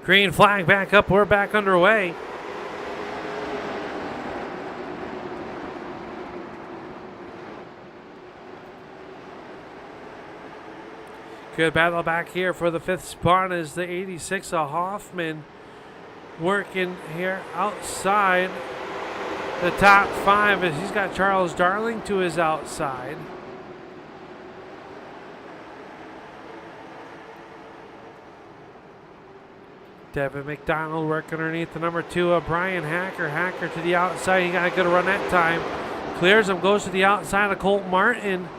Green flag back up. We're back underway. Good battle back here for the 5th spot as the 86 of Hoffman working here outside the top 5 as he's got Charles Darling to his outside. Devin McDonald working underneath the number 2 of Brian Hacker. Hacker to the outside. He got a good run that time. Clears him, goes to the outside of Colt Martin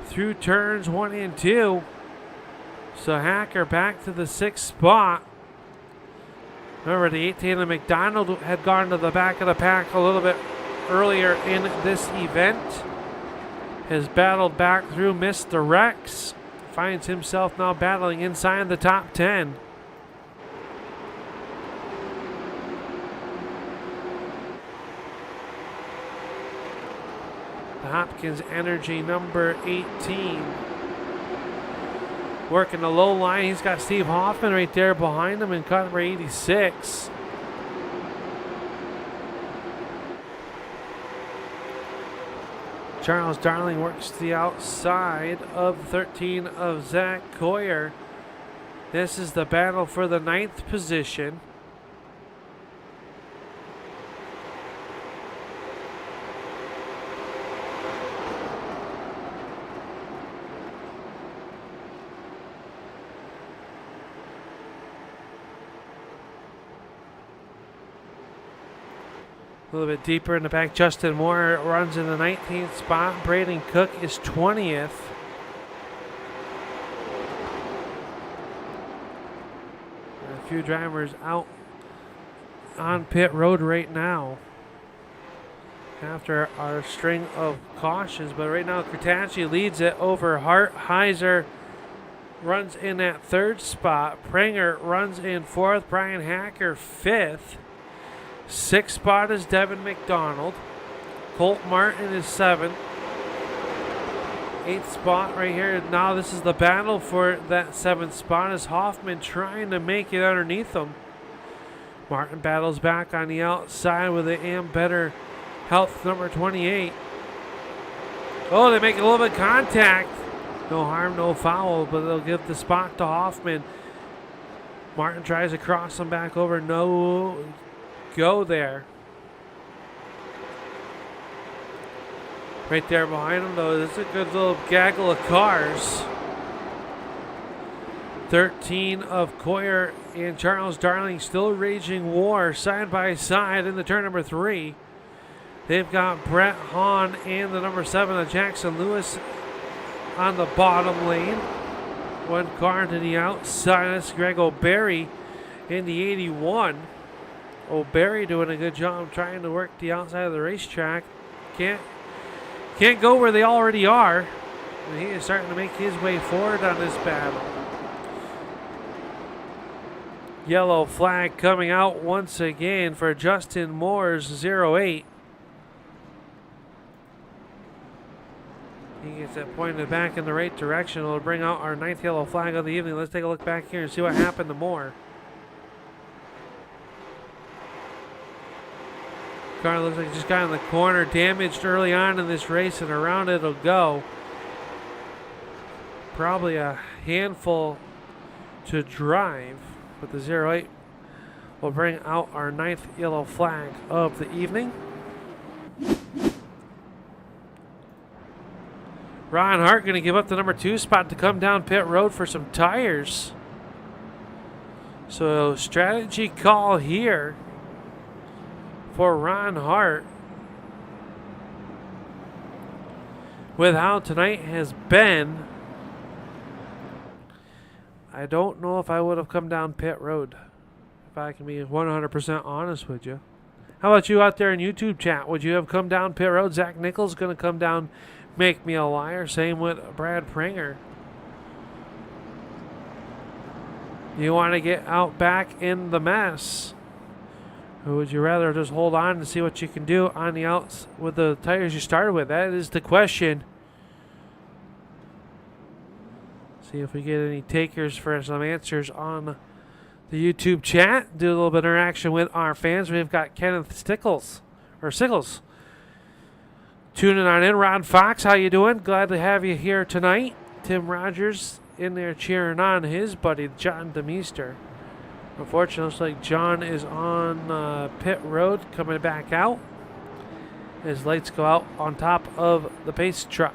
through turns 1 and 2. So Hacker back to the 6th spot. Remember, the 18 of McDonald had gone to the back of the pack a little bit earlier in this event. Has battled back through Mr. Rex. Finds himself now battling inside the top 10. The Hopkins Energy number 18. Working the low line. He's got Steve Hoffman right there behind him in car number 86. Charles Darling works to the outside of 13 of Zach Coyer. This is the battle for the 9th position. A little bit deeper in the back, Justin Moore runs in the 19th spot. Braden Cook is 20th. A few drivers out on pit road right now after our string of cautions. But right now, Cretaci leads it over Hart. Heiser runs in that 3rd spot. Pranger runs in 4th. Brian Hacker 5th. 6th spot is Devin McDonald. Colt Martin is 7th. 8th spot right here. Now this is the battle for that 7th spot as Hoffman trying to make it underneath him. Martin battles back on the outside with the Am Better Health number 28. Oh, they make a little bit of contact. No harm, no foul, but they'll give the spot to Hoffman. Martin tries to cross him back over. No go there. Right there behind him, though, there's a good little gaggle of cars. 13 of Coyer and Charles Darling still raging war side by side in the turn number 3. They've got Brett Hahn and the number 7 of Jackson Lewis on the bottom lane. One car to the outside. That's Greg O'Berry in the 81. O'Berry doing a good job trying to work the outside of the racetrack. Can't go where they already are. And he is starting to make his way forward on this battle. Yellow flag coming out once again for Justin Moore's 08. He gets it pointed back in the right direction. It'll bring out our 9th yellow flag of the evening. Let's take a look back here and see what happened to Moore. Car looks like it just got in the corner, damaged early on in this race, and around it'll go. Probably a handful to drive, but the 08 will bring out our 9th yellow flag of the evening. Ron Hart going to give up the number 2 spot to come down pit road for some tires. So strategy call here for Ron Hart. With how tonight has been, I don't know if I would have come down pit road, if I can be 100% honest with you. How about you out there in YouTube chat? Would you have come down pit road? Zach Nichols going to come down, make me a liar. Same with Brad Pringer. You want to get out back in the mess, or would you rather just hold on and see what you can do on the outs with the tires you started with? That is the question. See if we get any takers for some answers on the YouTube chat. Do a little bit of interaction with our fans. We've got Kenneth Sickles. Tuning on in. Ron Fox, how you doing? Glad to have you here tonight. Tim Rogers in there cheering on his buddy John DeMeester. Unfortunately, looks like John is on pit road coming back out. His lights go out on top of the pace truck.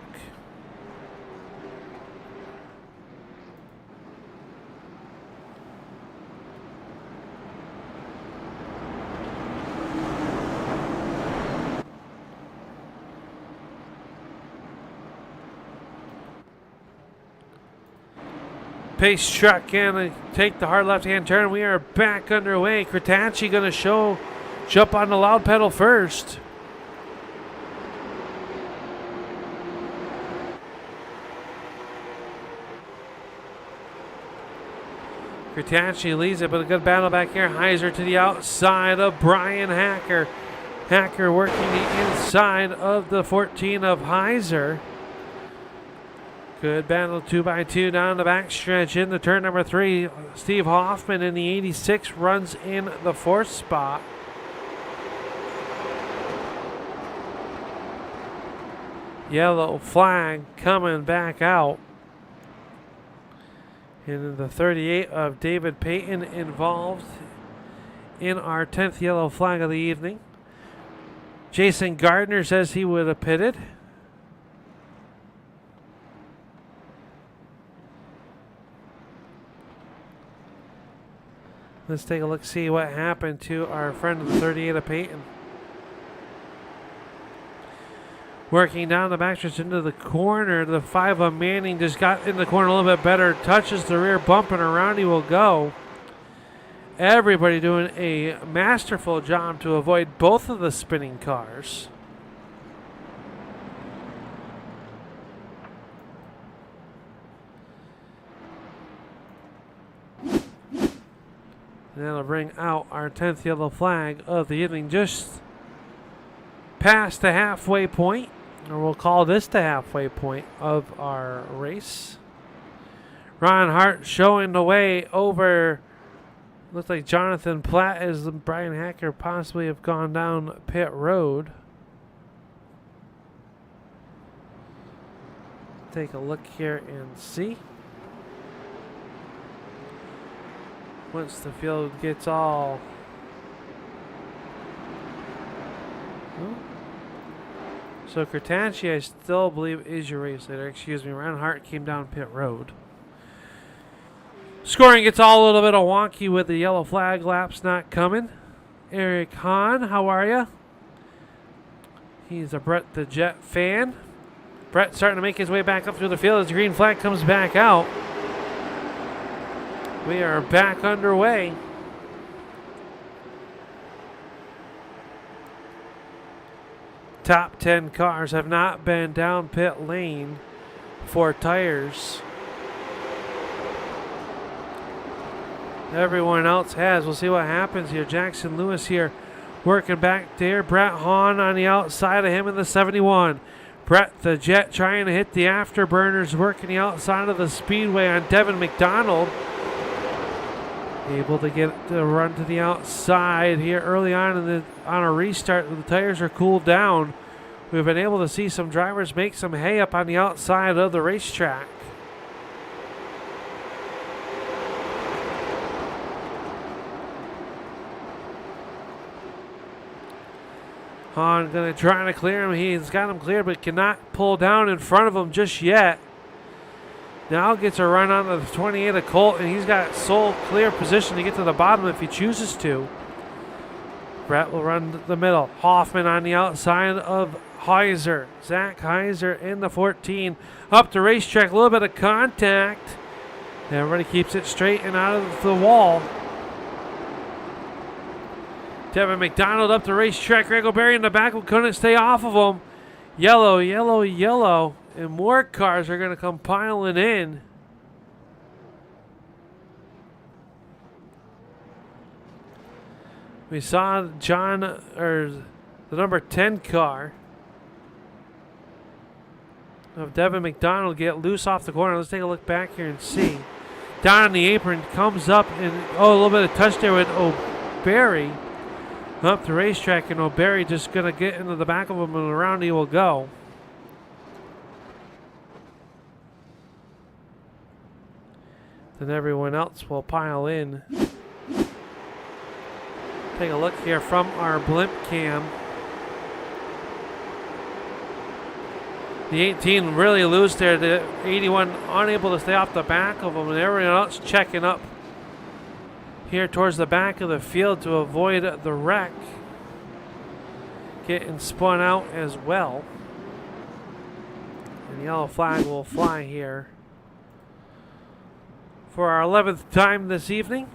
Pace truck going to take the hard left-hand turn. We are back underway. Kratanchi going to jump on the loud pedal first. Kratanchi leads it, but a good battle back here. Heiser to the outside of Brian Hacker. Hacker working the inside of the 14 of Heiser. Good battle 2x2 down the backstretch into turn number 3. Steve Hoffman in the 86 runs in the 4th spot. Yellow flag coming back out. And the 38 of David Payton involved in our 10th yellow flag of the evening. Jason Gardner says he would have pitted. Let's take a look, see what happened to our friend of the 38 of Payton. Working down the backstretch into the corner. The 5 of Manning just got in the corner a little bit better. Touches the rear bump and around he will go. Everybody doing a masterful job to avoid both of the spinning cars. And that'll bring out our 10th yellow flag of the evening, just past the halfway point, or we'll call this the halfway point of our race. Ron Hart showing the way over, looks like Jonathan Platt as Brian Hacker possibly have gone down pit road. Take a look here and see. Once the field gets all... So Kratanchi, I still believe, is your race leader. Excuse me, Ron Hart came down pit road. Scoring gets all a little bit of wonky with the yellow flag. Laps not coming. Eric Hahn, how are you? He's a Brett the Jet fan. Brett starting to make his way back up through the field as the green flag comes back out. We are back underway. Top 10 cars have not been down pit lane for tires. Everyone else has. We'll see what happens here. Jackson Lewis here working back there. Brett Hahn on the outside of him in the 71. Brett the Jet trying to hit the afterburners, working the outside of the speedway on Devin McDonald. Able to get the run to the outside here early on on a restart. The tires are cooled down. We've been able to see some drivers make some hay up on the outside of the racetrack. Hahn going to try to clear him. He's got him cleared, but cannot pull down in front of him just yet. Now gets a run on the 28 of Colt, and he's got sole clear position to get to the bottom if he chooses to. Brett will run the middle. Hoffman on the outside of Heiser. Zack Heiser in the 14. Up the racetrack, a little bit of contact. Everybody keeps it straight and out of the wall. Devin McDonald up the racetrack. Greg O'Berry in the back couldn't stay off of him. Yellow, yellow, yellow. And more cars are going to come piling in. We saw the number 10 car of Devin McDonald get loose off the corner. Let's take a look back here and see. Down on the apron, comes up and, a little bit of touch there with O'Berry. Up the racetrack, and O'Berry just going to get into the back of him, and around he will go. Then everyone else will pile in. Take a look here from our blimp cam. The 18 really loose there. The 81 unable to stay off the back of him, and everyone else checking up here towards the back of the field to avoid the wreck. Getting spun out as well. And the yellow flag will fly here for our 11th time this evening.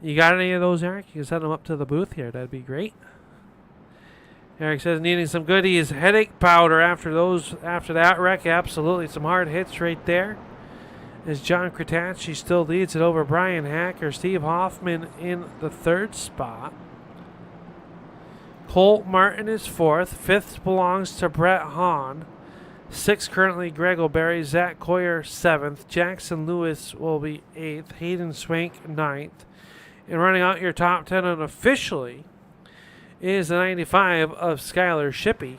You got any of those, Eric? You can send them up to the booth here. That'd be great. Eric says needing some goodies. Headache powder after that wreck. Absolutely. Some hard hits right there. As John Kratacci still leads it over Brian Hacker. Steve Hoffman in the 3rd spot. Colt Martin is 4th. 5th belongs to Brett Hahn. 6th currently Greg O'Berry. Zach Coyer 7th. Jackson Lewis will be 8th. Hayden Swank 9th. And running out your top 10 unofficially is the 95 of Skylar Shippey.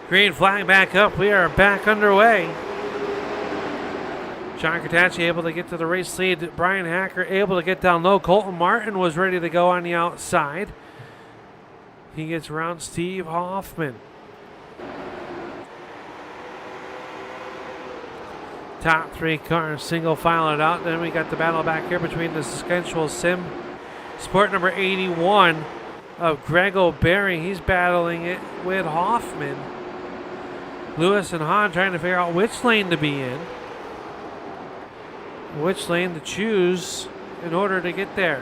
Green flag back up. We are back underway. John Kratacci able to get to the race lead. Brian Hacker able to get down low. Colton Martin was ready to go on the outside. He gets around Steve Hoffman. Top 3 cars single file it out. Then we got the battle back here between the Saskatchewan Sim Sport number 81 of Greg O'Berry. He's battling it with Hoffman. Lewis and Hahn trying to figure out which lane to be in, which lane to choose in order to get there.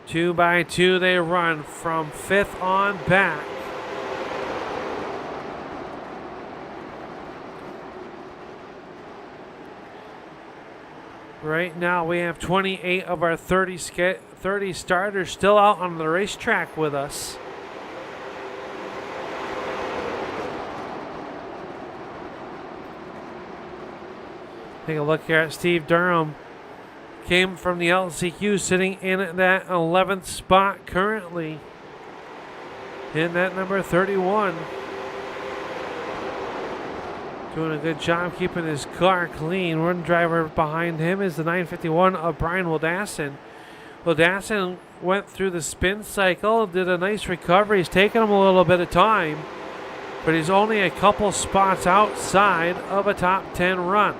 Two by two they run from 5th on back. Right now we have 28 of our 30 starters still out on the racetrack with us. Take a look here at Steve Durham. Came from the LCQ, sitting in that 11th spot currently. In that number 31. Doing a good job keeping his car clean. One driver behind him is the 951 of Brian Wildassin. Wildassin went through the spin cycle, did a nice recovery. He's taken him a little bit of time, but he's only a couple spots outside of a top 10 run.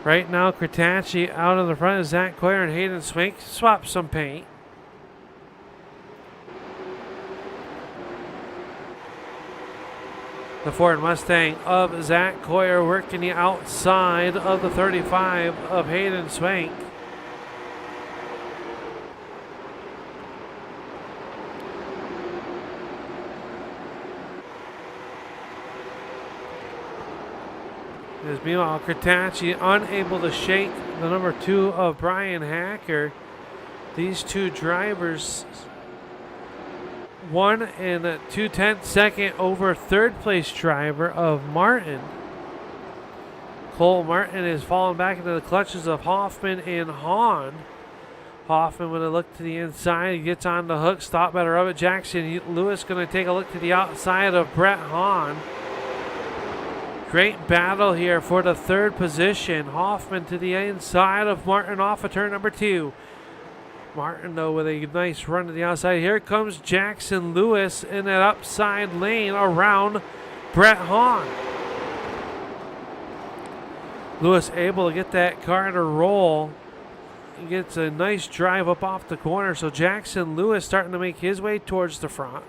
Right now, Kratachi out in the front is Zack Coyer and Hayden Swink. Swap some paint. The Ford Mustang of Zack Coyer working the outside of the 35 of Hayden Swank. As meanwhile, Kratachi unable to shake the number 2 of Brian Hacker. These two drivers 1 and 2/10 second over third place driver of Martin. Cole Martin is falling back into the clutches of Hoffman and Hahn. Hoffman with a look to the inside. He gets on the hook. Stop better of it. Jackson Lewis going to take a look to the outside of Brett Hahn. Great battle here for the third position. Hoffman to the inside of Martin off of turn number 2. Martin, though, with a nice run to the outside. Here comes Jackson Lewis in that upside lane around Brett Hahn. Lewis able to get that car to roll. He gets a nice drive up off the corner. So Jackson Lewis starting to make his way towards the front.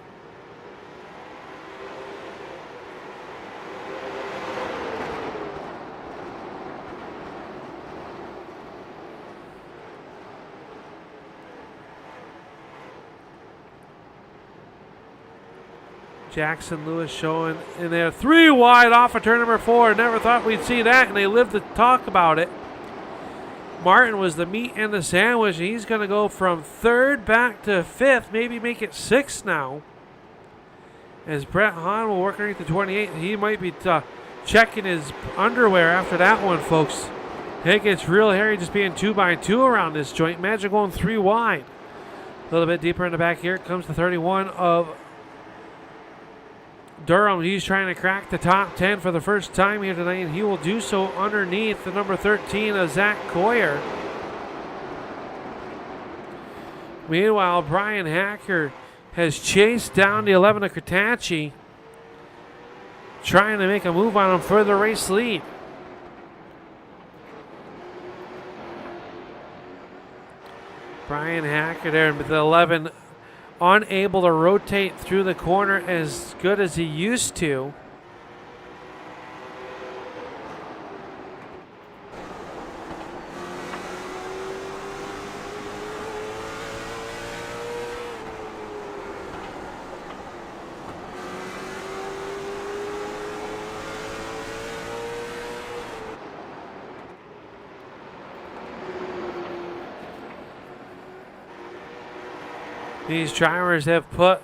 Jackson Lewis showing in there. 3 wide off of turn number 4. Never thought we'd see that, and they lived to talk about it. Martin was the meat and the sandwich. He's going to go from 3rd back to 5th, maybe make it 6th now. As Brett Hahn will work underneath the 28. He might be checking his underwear after that one, folks. It gets real hairy just being 2x2 around this joint. Imagine going 3 wide. A little bit deeper in the back here comes the 31 of Durham. He's trying to crack the top 10 for the first time here tonight, and he will do so underneath the number 13 of Zack Coyer. Meanwhile, Brian Hacker has chased down the 11 of Kratachi, trying to make a move on him for the race lead. Brian Hacker there with the 11, unable to rotate through the corner as good as he used to. These drivers have put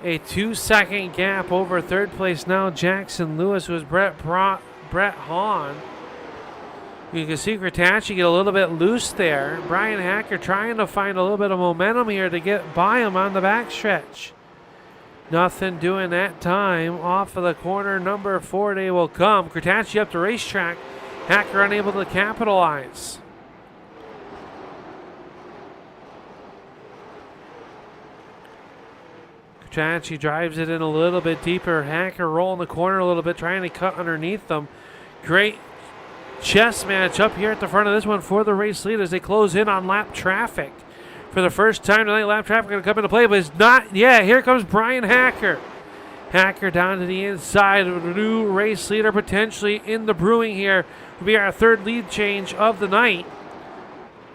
a 2-second gap over third place now. Jackson Lewis was Brett Hahn. You can see Kratachi get a little bit loose there. Brian Hacker trying to find a little bit of momentum here to get by him on the backstretch. Nothing doing that time. Off of the corner, number 4 they will come. Kratachi up the racetrack. Hacker unable to capitalize. Kratachi drives it in a little bit deeper. Hacker rolling the corner a little bit, trying to cut underneath them. Great chess match up here at the front of this one for the race lead as they close in on lap traffic. For the first time tonight, lap traffic going to come into play, but it's not yet. Here comes Brian Hacker. Hacker down to the inside of a new race leader potentially in the brewing here. Will be our third lead change of the night.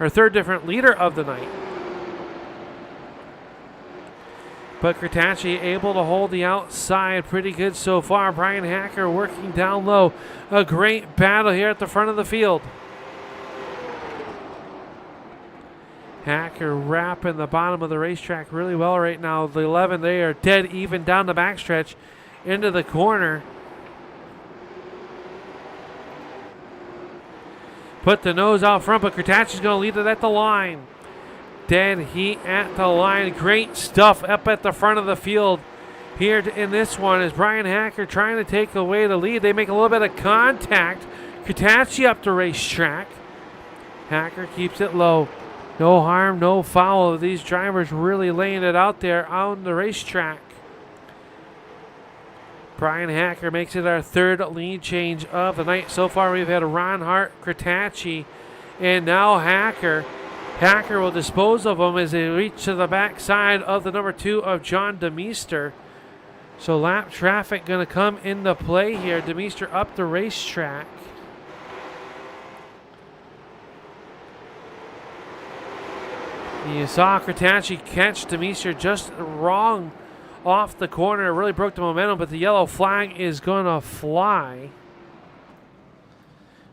Our third different leader of the night. But Kratachi able to hold the outside pretty good so far. Brian Hacker working down low. A great battle here at the front of the field. Hacker wrapping the bottom of the racetrack really well right now. The 11, they are dead even down the backstretch into the corner. put the nose out front, but Kurtachi's going to lead it at the line. Dead heat at the line. Great stuff up at the front of the field here in this one is Brian Hacker trying to take away the lead. They make a little bit of contact. Kurtachi up the racetrack. Hacker keeps it low. No harm, no foul. These drivers really laying it out there on the racetrack. Brian Hacker makes it our third lead change of the night. So far, we've had Ron Hart, Kurtachi, and now Hacker. Hacker will dispose of them as they reach to the backside of the number 2 of John DeMeester. So lap traffic going to come into play here. DeMeester up the racetrack. You saw Kurtachi catch DeMeester just wrong off the corner. It really broke the momentum, but the yellow flag is going to fly.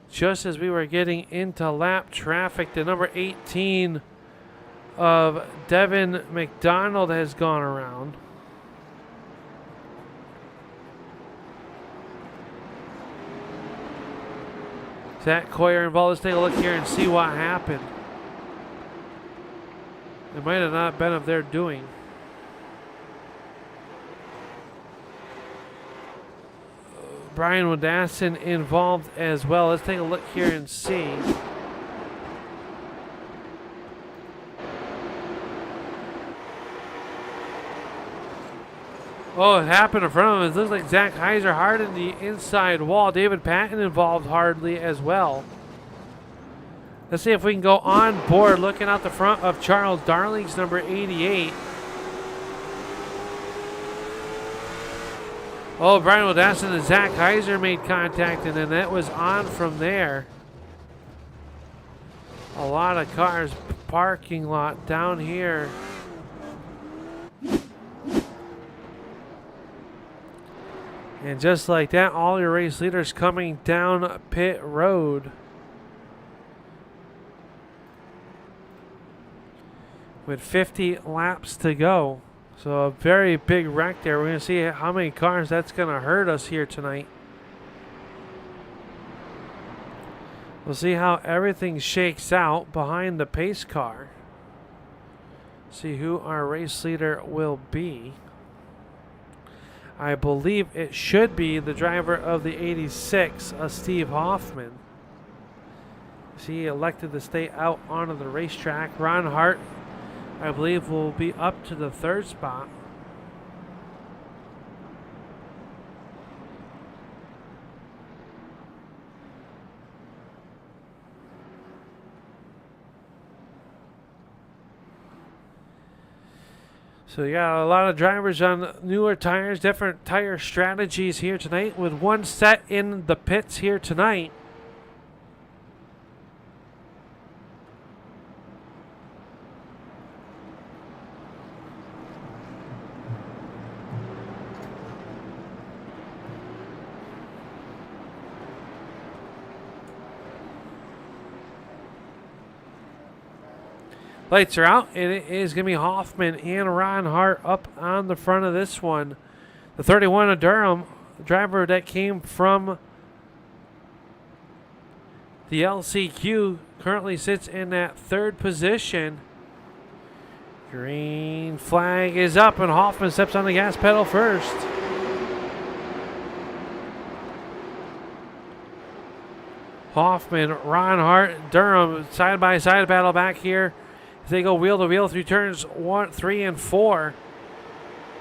Just as we were getting into lap traffic, the number 18 of Devin McDonald has gone around. Zach Coyer involved. Let's take a look here and see what happened. It might have not been of their doing. Brian Wadassin involved as well. Let's take a look here and see. Oh, it happened in front of him. It looks like Zach Heiser hard in the inside wall. David Patton involved hardly as well. Let's see if we can go on board looking out the front of Charles Darling's number 88. Oh, Brian Wadassin and Zach Heiser made contact, and then that was on from there. A lot of cars, parking lot down here. And just like that, all your race leaders coming down pit road. With 50 laps to go. So a very big wreck there. We're going to see how many cars that's going to hurt us here tonight. We'll see how everything shakes out behind the pace car. See who our race leader will be. I believe it should be the driver of the 86, Steve Hoffman. He elected to stay out onto the racetrack. Ron Hart, I believe, will be up to the third spot. So you got a lot of drivers on newer tires, different tire strategies here tonight with one set in the pits here tonight. Lights are out, and it is going to be Hoffman and Ron Hart up on the front of this one. The 31 of Durham, driver that came from the LCQ, currently sits in that third position. Green flag is up, and Hoffman steps on the gas pedal first. Hoffman, Ron Hart, Durham, side-by-side battle back here. They go wheel to wheel through turns 1, 3, and 4.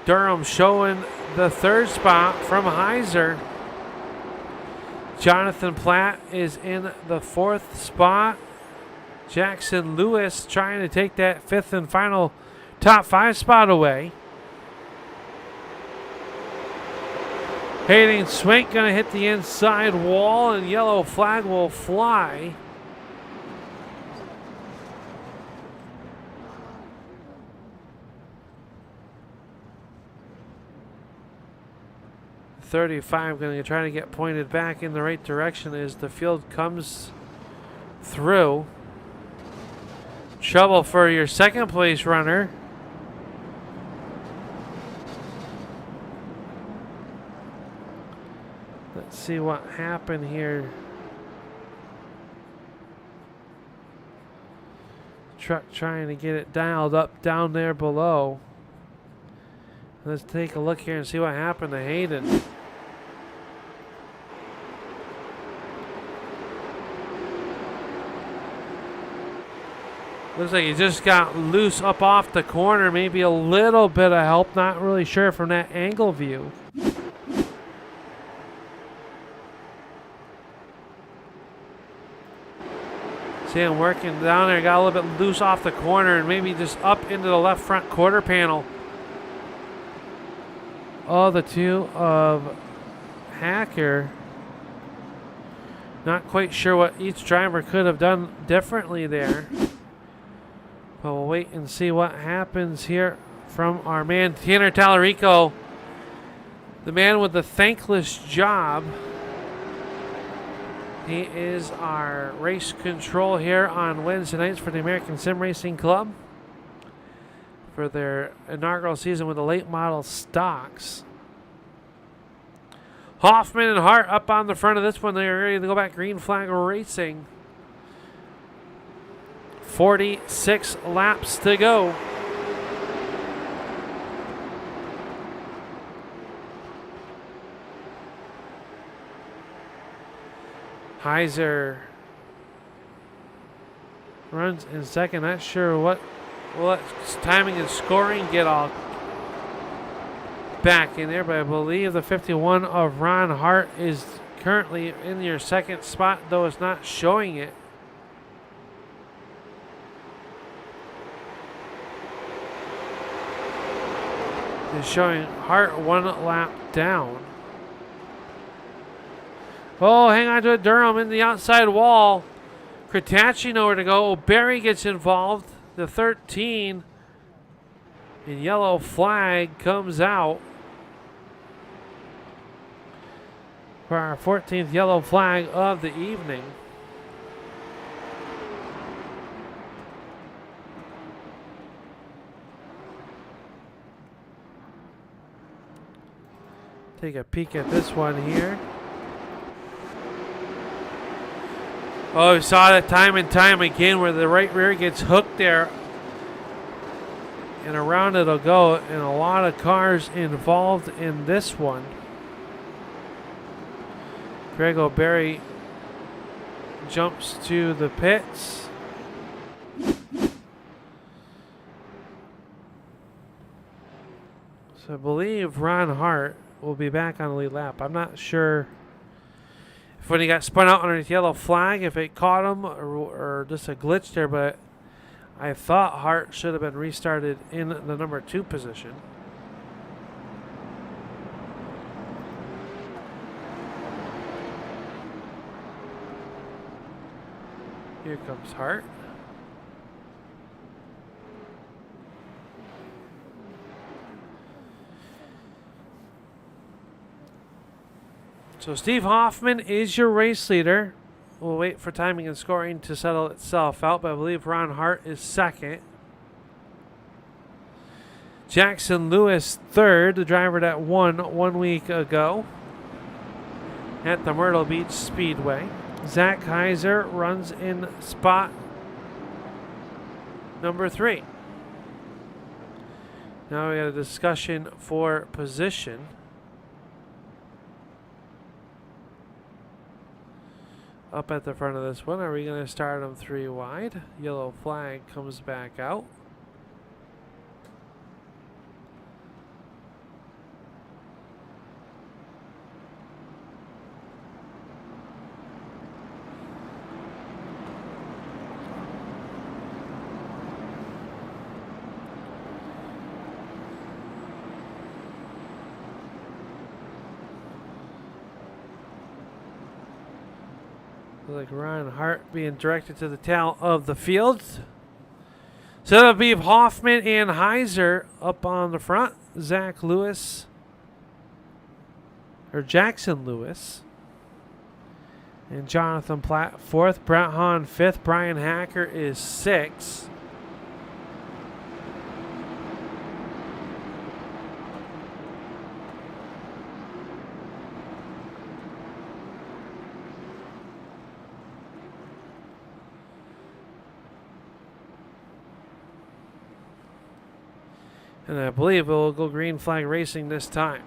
Durham showing the third spot from Heiser. Jonathan Platt is in the fourth spot. Jackson Lewis trying to take that fifth and final top 5 spot away. Hayden Swank going to hit the inside wall, and yellow flag will fly. .35 going to try to get pointed back in the right direction as the field comes through. Trouble for your second place runner. Let's see what happened here. truck trying to get it dialed up down there below. Let's take a look here and see what happened to Hayden. Looks like he just got loose up off the corner. Maybe a little bit of help. Not really sure from that angle view. See him working down there. Got a little bit loose off the corner and maybe just up into the left front quarter panel. Oh, the two of Hacker. Not quite sure what each driver could have done differently there. But we'll wait and see what happens here from our man Tanner Tallarico, the man with the thankless job. He is our race control here on Wednesday nights for the American Sim Racing Club for their inaugural season with the late model stocks. Hoffman and Hart up on the front of this one. They're ready to go back green flag racing. 46 laps to go. Heiser runs in second. Not sure what will let timing and scoring get all back in there, but I believe the 51 of Ron Hart is currently in your second spot, though it's not showing it. It's showing Hart 1 lap down. Oh, hang on to it. Durham in the outside wall. Kratacci nowhere to go. Barry gets involved. The 13 and yellow flag comes out for our 14th yellow flag of the evening. Take a peek at this one here. Oh, we saw that time and time again where the right rear gets hooked there. And around it'll go. And a lot of cars involved in this one. Greg O'Berry jumps to the pits. So I believe Ron Hart will be back on the lead lap. I'm not sure if when he got spun out underneath yellow flag, if it caught him or just a glitch there, but I thought Hart should have been restarted in the number 2 position. Here comes Hart. So Steve Hoffman is your race leader. We'll wait for timing and scoring to settle itself out, but I believe Ron Hart is second. Jackson Lewis third, the driver that won 1 week ago at the Myrtle Beach Speedway. Zack Heiser runs in spot number 3. Now we got a discussion for position. Up at the front of this one, are we going to start them 3 wide? Yellow flag comes back out. Like Ron Hart being directed to the tail of the field. So that'll be Hoffman and Heiser up on the front. Zach Lewis, or Jackson Lewis, and Jonathan Platt 4th. Brett Hahn 5th. Brian Hacker is 6th. And I believe it will go green flag racing this time.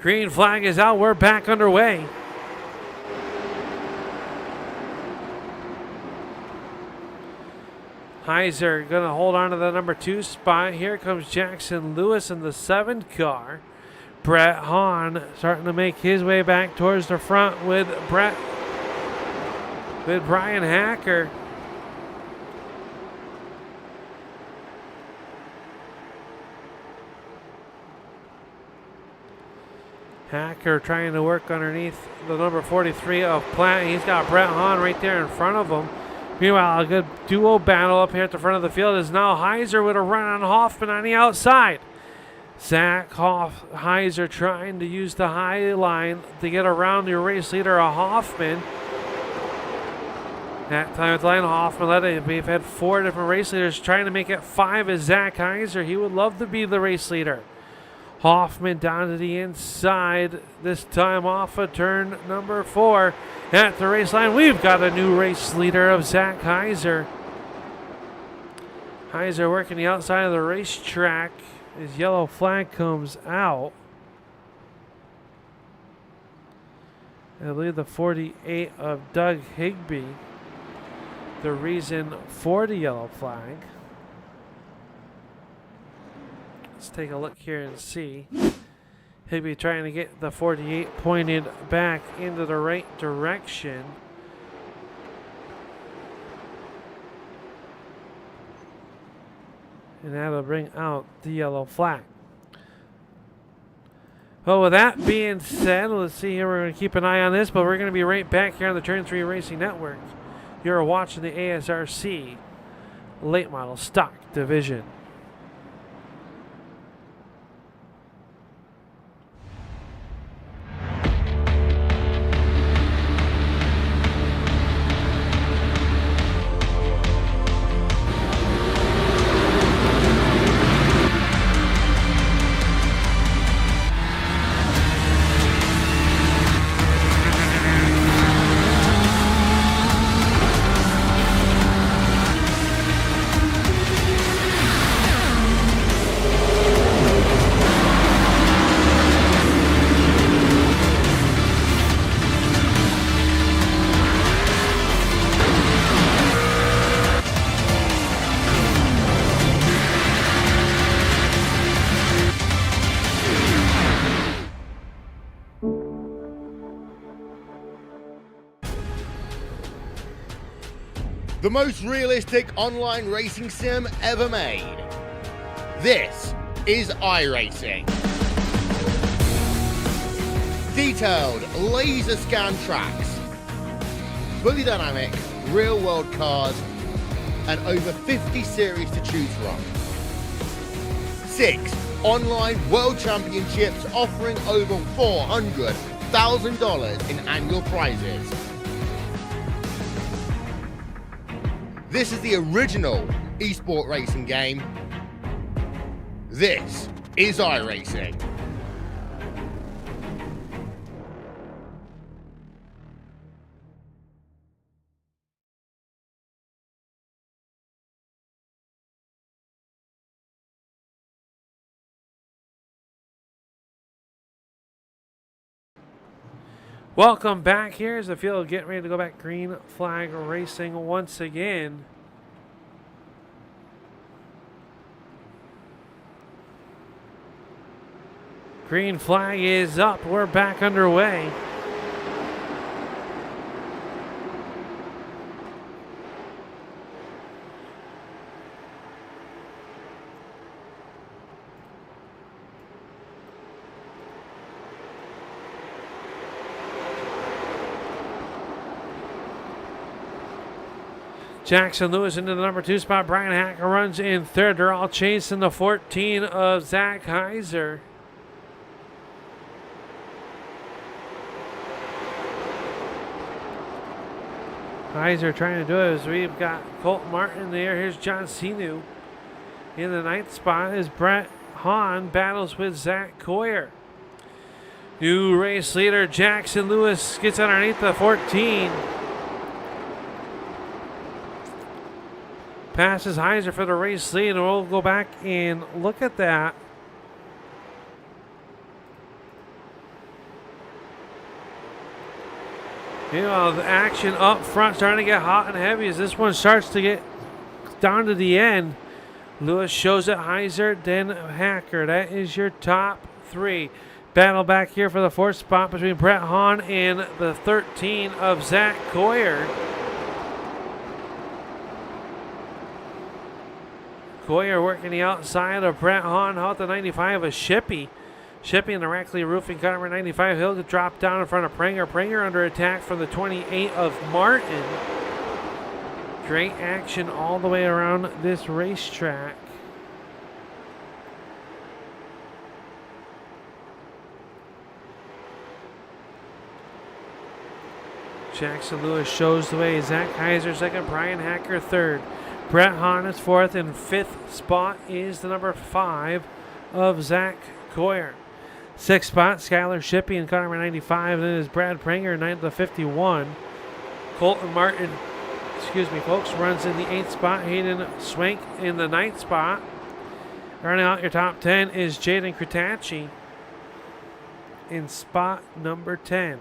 Green flag is out. We're back underway. Heiser going to hold on to the number 2 spot. Here comes Jackson Lewis in the 7 car. Brett Hahn starting to make his way back towards the front with Brian Hacker. Hacker trying to work underneath the number 43 of Platt. He's got Brett Hahn right there in front of him. Meanwhile, a good duo battle up here at the front of the field is now Heiser with a run on Hoffman on the outside. Zack Heiser trying to use the high line to get around your race leader, Hoffman. That time at the line, Hoffman led it. We've had 4 different race leaders trying to make it 5 as Zack Heiser. He would love to be the race leader. Hoffman down to the inside, this time off of turn number 4. At the race line, we've got a new race leader of Zack Heiser. Heiser working the outside of the racetrack. His yellow flag comes out. I believe the 48 of Doug Higbee, the reason for the yellow flag. Let's take a look here and see. Higbee trying to get the 48 pointed back into the right direction. And that'll bring out the yellow flag. Well, with that being said, let's see here. We're going to keep an eye on this, but we're going to be right back here on the Turn 3 Racing Network. You're watching the ASRC Late Model Stock Division. The most realistic online racing sim ever made. This is iRacing. Detailed laser scan tracks, fully dynamic real world cars, and over 50 series to choose from. 6 online world championships offering over $400,000 in annual prizes. This is the original esport racing game. This is iRacing. Welcome back. Here's the field getting ready to go back green flag racing once again. Green flag is up. We're back underway. Jackson Lewis into the number 2 spot. Brian Hacker runs in 3rd. They're all chasing the 14 of Zack Heiser. Heiser trying to do it as we've got Colt Martin there. Here's John Sinu. In the 9th spot is Brett Hahn battles with Zach Coyer. New race leader Jackson Lewis gets underneath the 14. Passes Heiser for the race lead, and we'll go back and look at that. Meanwhile, the action up front starting to get hot and heavy as this one starts to get down to the end. Lewis shows it Heiser, then Hacker. That is your top three. Battle back here for the fourth spot between Brett Hahn and the 13 of Zack Coyer. Coyer working the outside of Brett Hahn out the 95 of Shippey. Shippey in the Rackley Roofing car number 95. He'll drop down in front of Pranger. Pranger under attack from the 28 of Martin. Great action all the way around this racetrack. Jackson Lewis shows the way. Zach Heiser second. Brian Hacker third. Brett Hahn is fourth. And fifth spot is the number 5 of Zack Coyer. Sixth spot, Skylar Shippey in car number 95. Then is Brad Pranger in 9th to 51. Colton Martin, folks, runs in the 8th spot. Hayden Swank in the 9th spot. Rounding out your top 10 is Jaden Kritachi in spot number 10.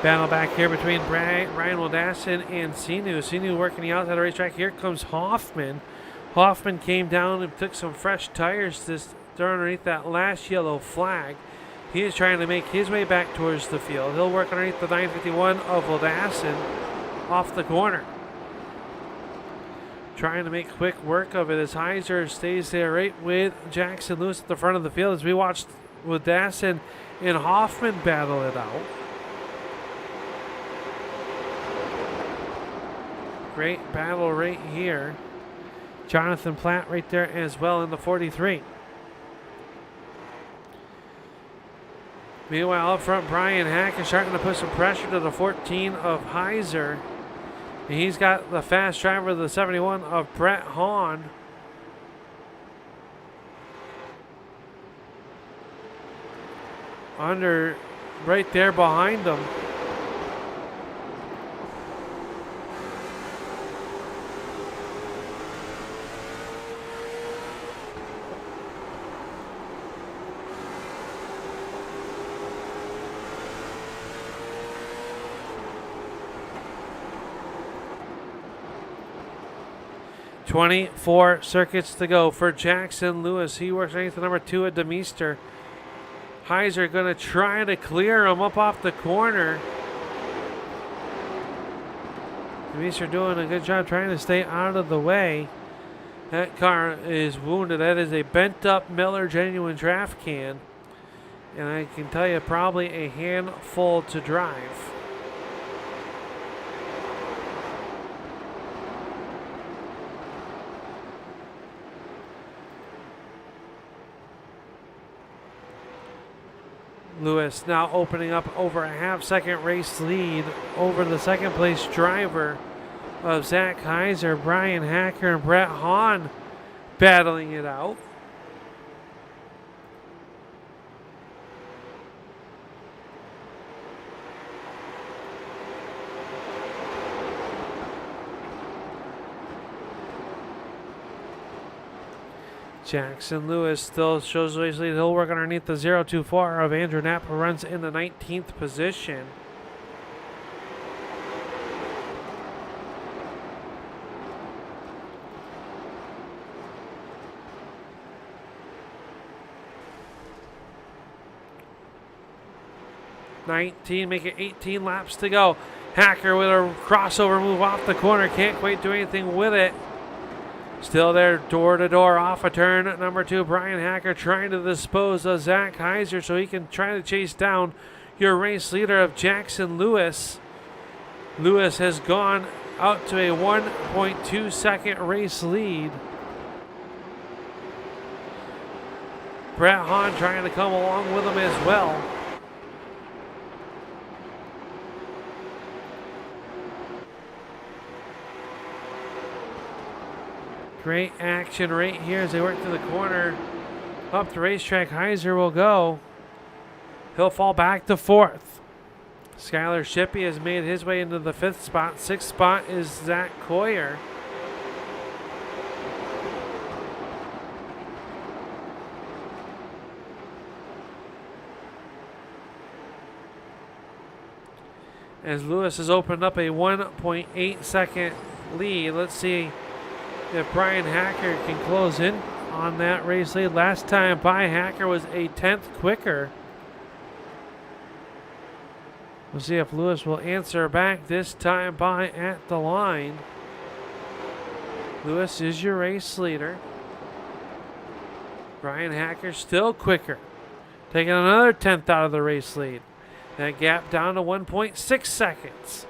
Battle back here between Ryan Wildassin and Sinu. Sinu working the outside of the racetrack. Here comes Hoffman. Hoffman came down and took some fresh tires underneath that last yellow flag. He is trying to make his way back towards the field. He'll work underneath the 951 of Wildassin off the corner. Trying to make quick work of it as Heiser stays there right with Jackson Lewis at the front of the field as we watched Wildassin and Hoffman battle it out. Great battle right here. Jonathan Platt right there as well in the 43. Meanwhile, up front, Brian Hack is starting to put some pressure to the 14 of Heiser. And he's got the fast driver, the 71 of Brett Hahn. Right there behind him. .24 circuits to go for Jackson Lewis. He works underneath the number 2 at Demeester. Heiser going to try to clear him up off the corner. Demeester doing a good job trying to stay out of the way. That car is wounded. That is a bent up Miller Genuine Draft can. And I can tell you probably a handful to drive. Lewis now opening up over a half-second race lead over the second-place driver of Zach Heiser. Brian Hacker and Brett Hahn battling it out. Jackson Lewis still shows race lead. He'll work underneath the 024 of Andrew Knapp, who runs in the 19th position. Make it 18 laps to go. Hacker with a crossover move off the corner. Can't quite do anything with it. Still there, door to door, off a turn. Number 2, Brian Hacker trying to dispose of Zach Heiser so he can try to chase down your race leader of Jackson Lewis. Lewis has gone out to a 1.2 second race lead. Brett Hahn trying to come along with him as well. Great action right here as they work to the corner. Up the racetrack, Heiser will go. He'll fall back to 4th. Skylar Shippey has made his way into the 5th spot. 6th spot is Zach Coyer. As Lewis has opened up a 1.8 second lead. Let's see if Brian Hacker can close in on that race lead. Last time by, Hacker was a 10th quicker. We'll see if Lewis will answer back this time by at the line. Lewis is your race leader. Brian Hacker still quicker, taking another 10th out of the race lead. That gap down to 1.6 seconds.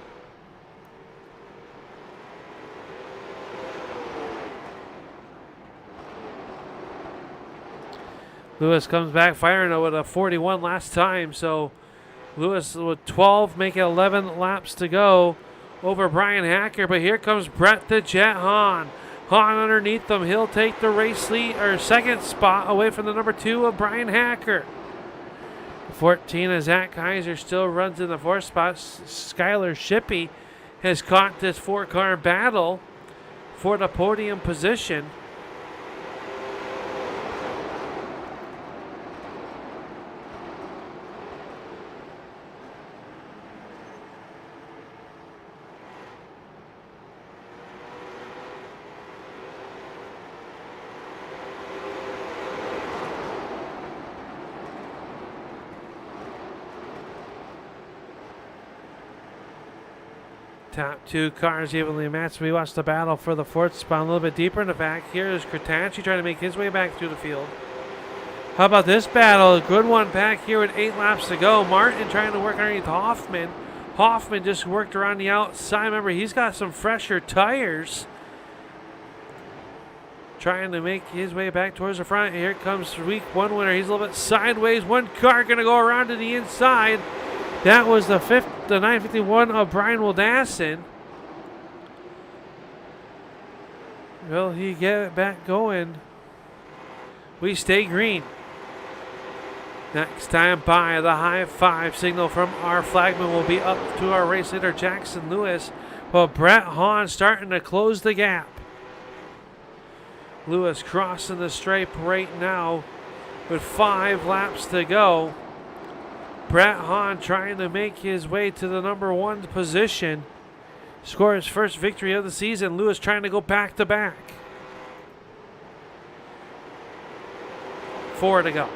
Lewis comes back firing with a 41 last time, so Lewis with 12, make it 11 laps to go over Brian Hacker. But here comes Brett the Jet Hahn. Hahn underneath them. He'll take the race lead or second spot away from the number 2 of Brian Hacker. 14 as Zach Heiser still runs in the 4th spot. Skylar Shippey has caught this 4-car battle for the podium position. Top 2 cars evenly matched. We watched the battle for the 4th spot a little bit deeper in the back. Here is Kratanchi trying to make his way back through the field. How about this battle? A good one back here with 8 laps to go. Martin trying to work underneath Hoffman. Hoffman just worked around the outside. Remember, he's got some fresher tires. Trying to make his way back towards the front. Here comes week 1 winner. He's a little bit sideways. One car going to go around to the inside. That was the 951 of Brian Wildassin. Will he get it back going? We stay green. Next time by, the high 5 signal from our flagman will be up to our race leader Jackson Lewis. Well, Brett Hahn starting to close the gap. Lewis crossing the stripe right now with 5 laps to go. Brett Hahn trying to make his way to the number 1 position. Score his first victory of the season. Lewis trying to go back to back. 4 to go.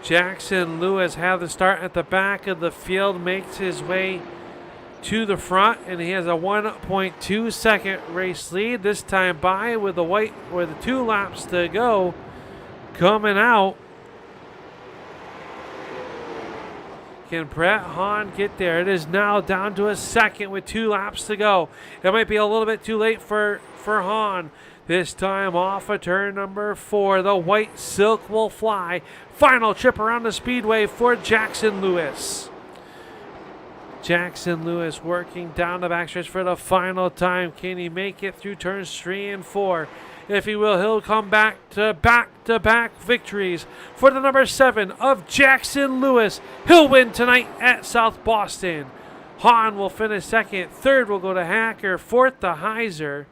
Jackson Lewis have the start at the back of the field, makes his way to the front, and he has a 1.2 second race lead. This time by with the 2 laps to go. Coming out. Can Brett Hahn get there? It is now down to a second with 2 laps to go. It might be a little bit too late for Hahn. This time off of turn number 4, the white silk will fly. Final trip around the speedway for Jackson Lewis. Jackson Lewis working down the backstretch for the final time. Can he make it through turns 3 and 4? If he will, he'll come back to back victories for the number 7 of Jackson Lewis. He'll win tonight at South Boston. Hahn will finish 2nd. 3rd will go to Hacker. 4th to Heiser.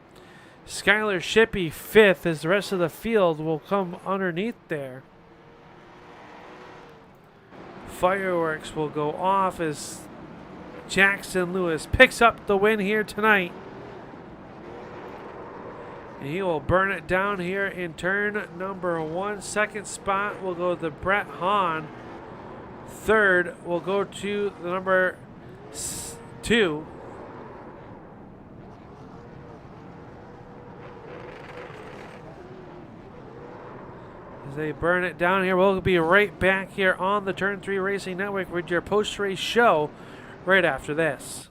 Skylar Shippey 5th, as the rest of the field will come underneath there. Fireworks will go off as Jackson Lewis picks up the win here tonight. And he will burn it down here in turn number 1. 2nd spot will go to Brett Hahn. 3rd will go to the number 2. As they burn it down here, we'll be right back here on the Turn 3 Racing Network with your post-race show right after this.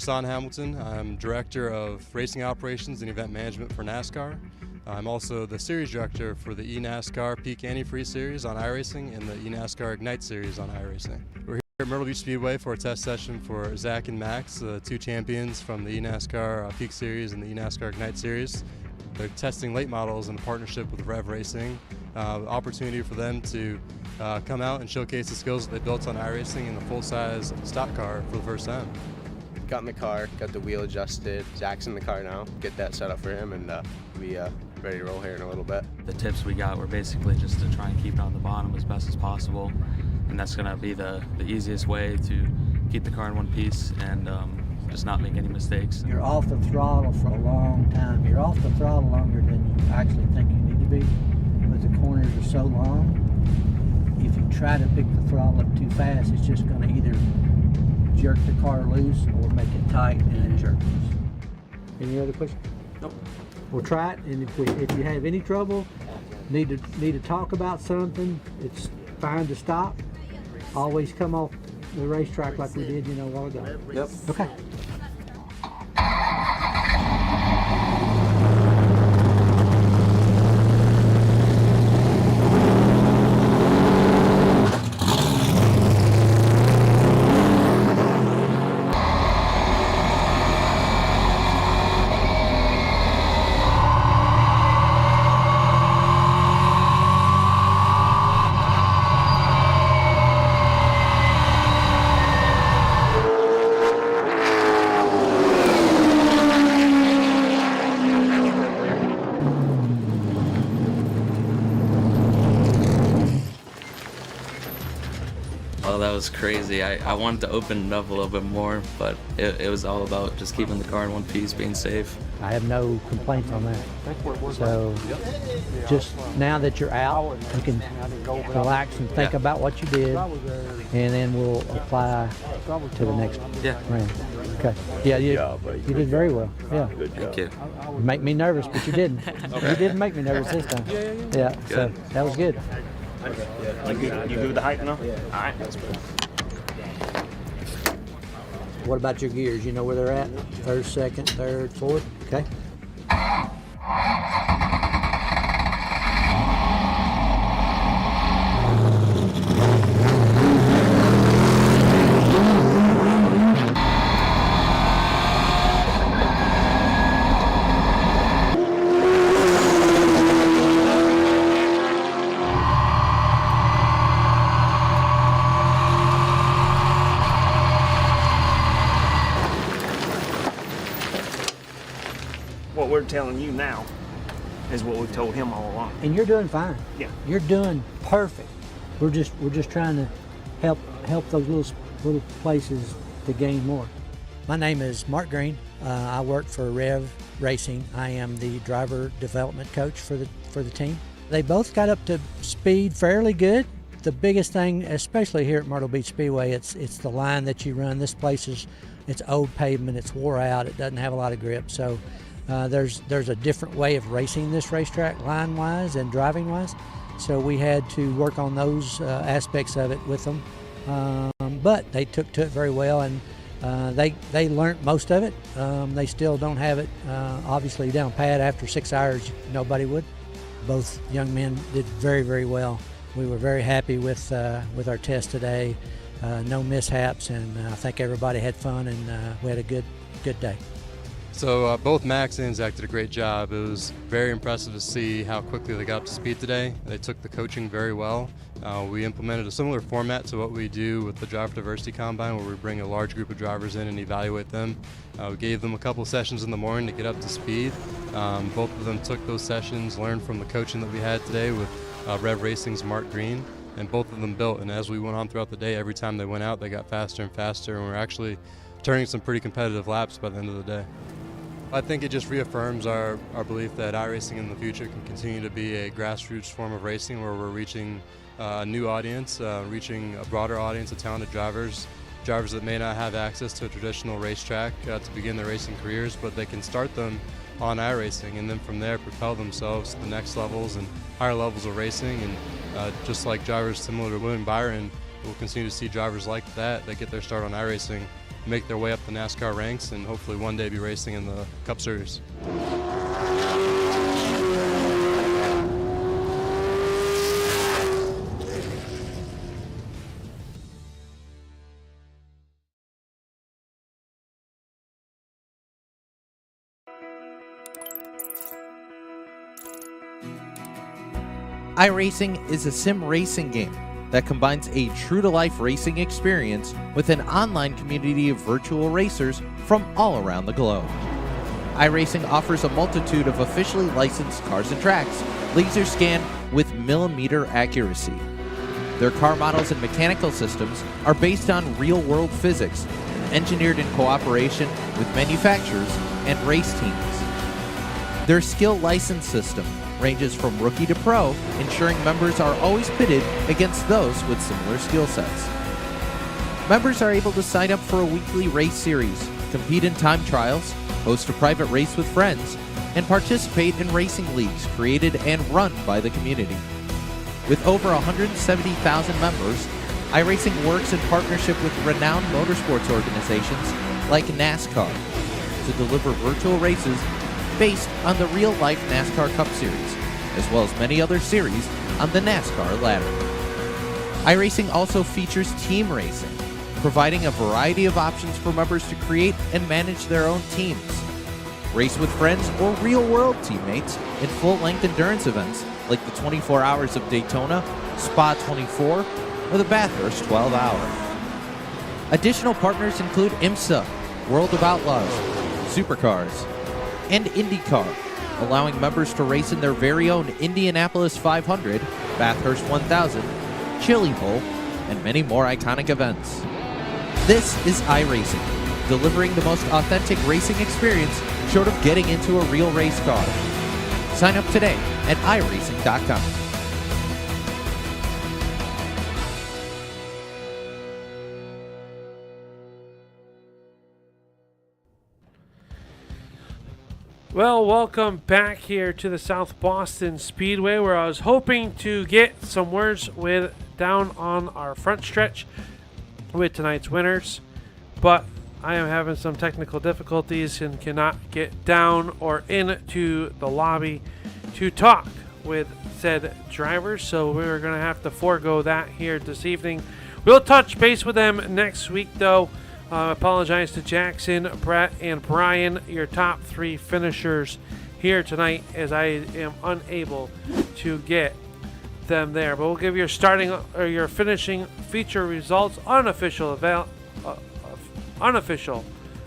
Jason Hamilton. I'm Director of Racing Operations and Event Management for NASCAR. I'm also the Series Director for the eNASCAR Peak Antifreeze Series on iRacing and the eNASCAR Ignite Series on iRacing. We're here at Myrtle Beach Speedway for a test session for Zack and Max, the two champions from the eNASCAR Peak Series and the eNASCAR Ignite Series. They're testing late models in partnership with Rev Racing. Opportunity for them to come out and showcase the skills that they built on iRacing in the full-size stock car for the first time. Got in the car, got the wheel adjusted. Zack's in the car now. Get that set up for him, and be ready to roll here in a little bit. The tips we got were basically just to try and keep it on the bottom as best as possible, and that's going to be the easiest way to keep the car in one piece and just not make any mistakes. You're off the throttle for a long time. You're off the throttle longer than you actually think you need to be, but the corners are so long. If you try to pick the throttle up too fast, it's just going to either jerk the car loose or make it tight and then jerk loose. Any other questions? Nope. We'll try it, and if you have any trouble, need to talk about something, it's fine to stop. Always come off the racetrack like we did, a while ago. Yep. Okay. Well, that was crazy. I wanted to open it up a little bit more, but it was all about just keeping the car in one piece, being safe. I have no complaints on that. So just now that you're out, you can relax and think about what you did, and then we'll apply to the next round. Okay. Yeah, you did very well. Yeah. Thank you. You make me nervous, but you didn't. You didn't make me nervous this time. Yeah. So that was good. You good with the height now? Yeah. All right. What about your gears? You know where they're at? First, second, third, fourth? Okay. What we're telling you now is what we've told him all along. And you're doing fine. Yeah. You're doing perfect. We're just trying to help those little places to gain more. My name is Mark Green. I work for Rev Racing. I am the driver development coach for the team. They both got up to speed fairly good. The biggest thing, especially here at Myrtle Beach Speedway, it's the line that you run. This place it's old pavement. It's wore out. It doesn't have a lot of grip. So there's a different way of racing this racetrack, line-wise and driving-wise. So we had to work on those aspects of it with them. But they took to it very well, and they learned most of it. They still don't have it obviously down pat. After 6 hours, nobody would. Both young men did very, very well. We were very happy with our test today. No mishaps, and I think everybody had fun, and we had a good day. So both Max and Zack did a great job. It was very impressive to see how quickly they got up to speed today. They took the coaching very well. We implemented a similar format to what we do with the Driver Diversity Combine, where we bring a large group of drivers in and evaluate them. We gave them a couple sessions in the morning to get up to speed. Both of them took those sessions, learned from the coaching that we had today with Rev Racing's Mark Green, and both of them built. And as we went on throughout the day, every time they went out, they got faster and faster, and we're actually turning some pretty competitive laps by the end of the day. I think it just reaffirms our belief that iRacing in the future can continue to be a grassroots form of racing where we're reaching a new audience, reaching a broader audience of talented drivers that may not have access to a traditional racetrack to begin their racing careers, but they can start them on iRacing and then from there propel themselves to the next levels and higher levels of racing. And just like drivers similar to William Byron, we'll continue to see drivers like that get their start on iRacing make their way up the NASCAR ranks and hopefully one day be racing in the Cup Series. iRacing is a sim racing game that combines a true-to-life racing experience with an online community of virtual racers from all around the globe. iRacing offers a multitude of officially licensed cars and tracks, laser scanned with millimeter accuracy. Their car models and mechanical systems are based on real-world physics, engineered in cooperation with manufacturers and race teams. Their skill license system ranges from rookie to pro, ensuring members are always pitted against those with similar skill sets. Members are able to sign up for a weekly race series, compete in time trials, host a private race with friends, and participate in racing leagues created and run by the community. With over 170,000 members, iRacing works in partnership with renowned motorsports organizations like NASCAR to deliver virtual races based on the real-life NASCAR Cup Series, as well as many other series on the NASCAR ladder. iRacing also features team racing, providing a variety of options for members to create and manage their own teams. Race with friends or real-world teammates in full-length endurance events like the 24 Hours of Daytona, Spa 24, or the Bathurst 12 Hour. Additional partners include IMSA, World of Outlaws, Supercars, and IndyCar, allowing members to race in their very own Indianapolis 500, Bathurst 1000, Chili Bowl, and many more iconic events. This is iRacing, delivering the most authentic racing experience short of getting into a real race car. Sign up today at iRacing.com. Well, welcome back here to the South Boston Speedway, where I was hoping to get some words with down on our front stretch with tonight's winners, but I am having some technical difficulties and cannot get down or into the lobby to talk with said drivers, so we're going to have to forego that here this evening. We'll touch base with them next week, though. Apologize to Jackson, Brett, and Brian, your top three finishers here tonight, as I am unable to get them there. But we'll give your starting or your finishing feature results, unofficial,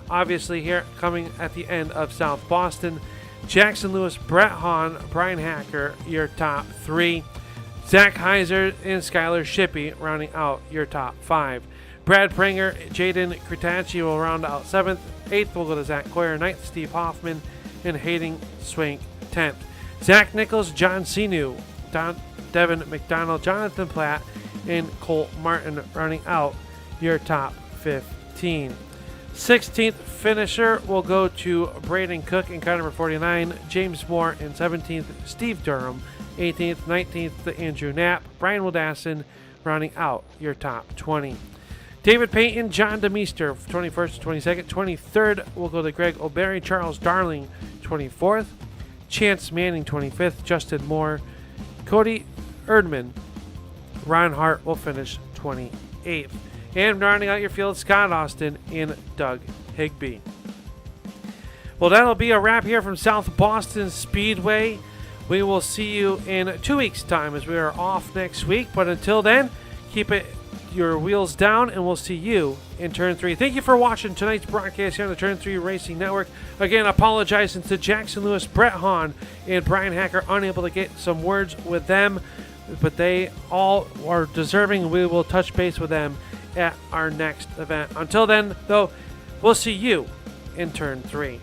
obviously here coming at the end of South Boston. Jackson Lewis, Brett Hahn, Brian Hacker, your top three. Zack Heiser and Skylar Shippey rounding out your top five. Brad Pranger, Jaden Kretacci will round out 7th. 8th will go to Zach Coyer. 9th, Steve Hoffman, and Hayden Swank 10th. Zach Nichols, John Sinu, Devin McDonald, Jonathan Platt, and Colt Martin rounding out your top 15. 16th finisher will go to Braden Cook in car number 49, James Moore in 17th, Steve Durham 18th, 19th to Andrew Knapp, Brian Wildassin rounding out your top 20. David Payton, John DeMeester, 21st to 22nd. 23rd will go to Greg O'Berry, Charles Darling, 24th. Chance Manning, 25th. Justin Moore, Cody Erdman, Ron Hart will finish 28th. And rounding out your field, Scott Austin and Doug Higbee. Well, that'll be a wrap here from South Boston Speedway. We will see you in 2 weeks' time as we are off next week. But until then, keep your wheels down, and we'll see you in Turn 3. Thank you for watching tonight's broadcast here on the Turn 3 Racing Network. Again, apologizing to Jackson Lewis, Brett Hahn, and Brian Hacker, unable to get some words with them, but they all are deserving. We will touch base with them at our next event. Until then, though, we'll see you in Turn 3.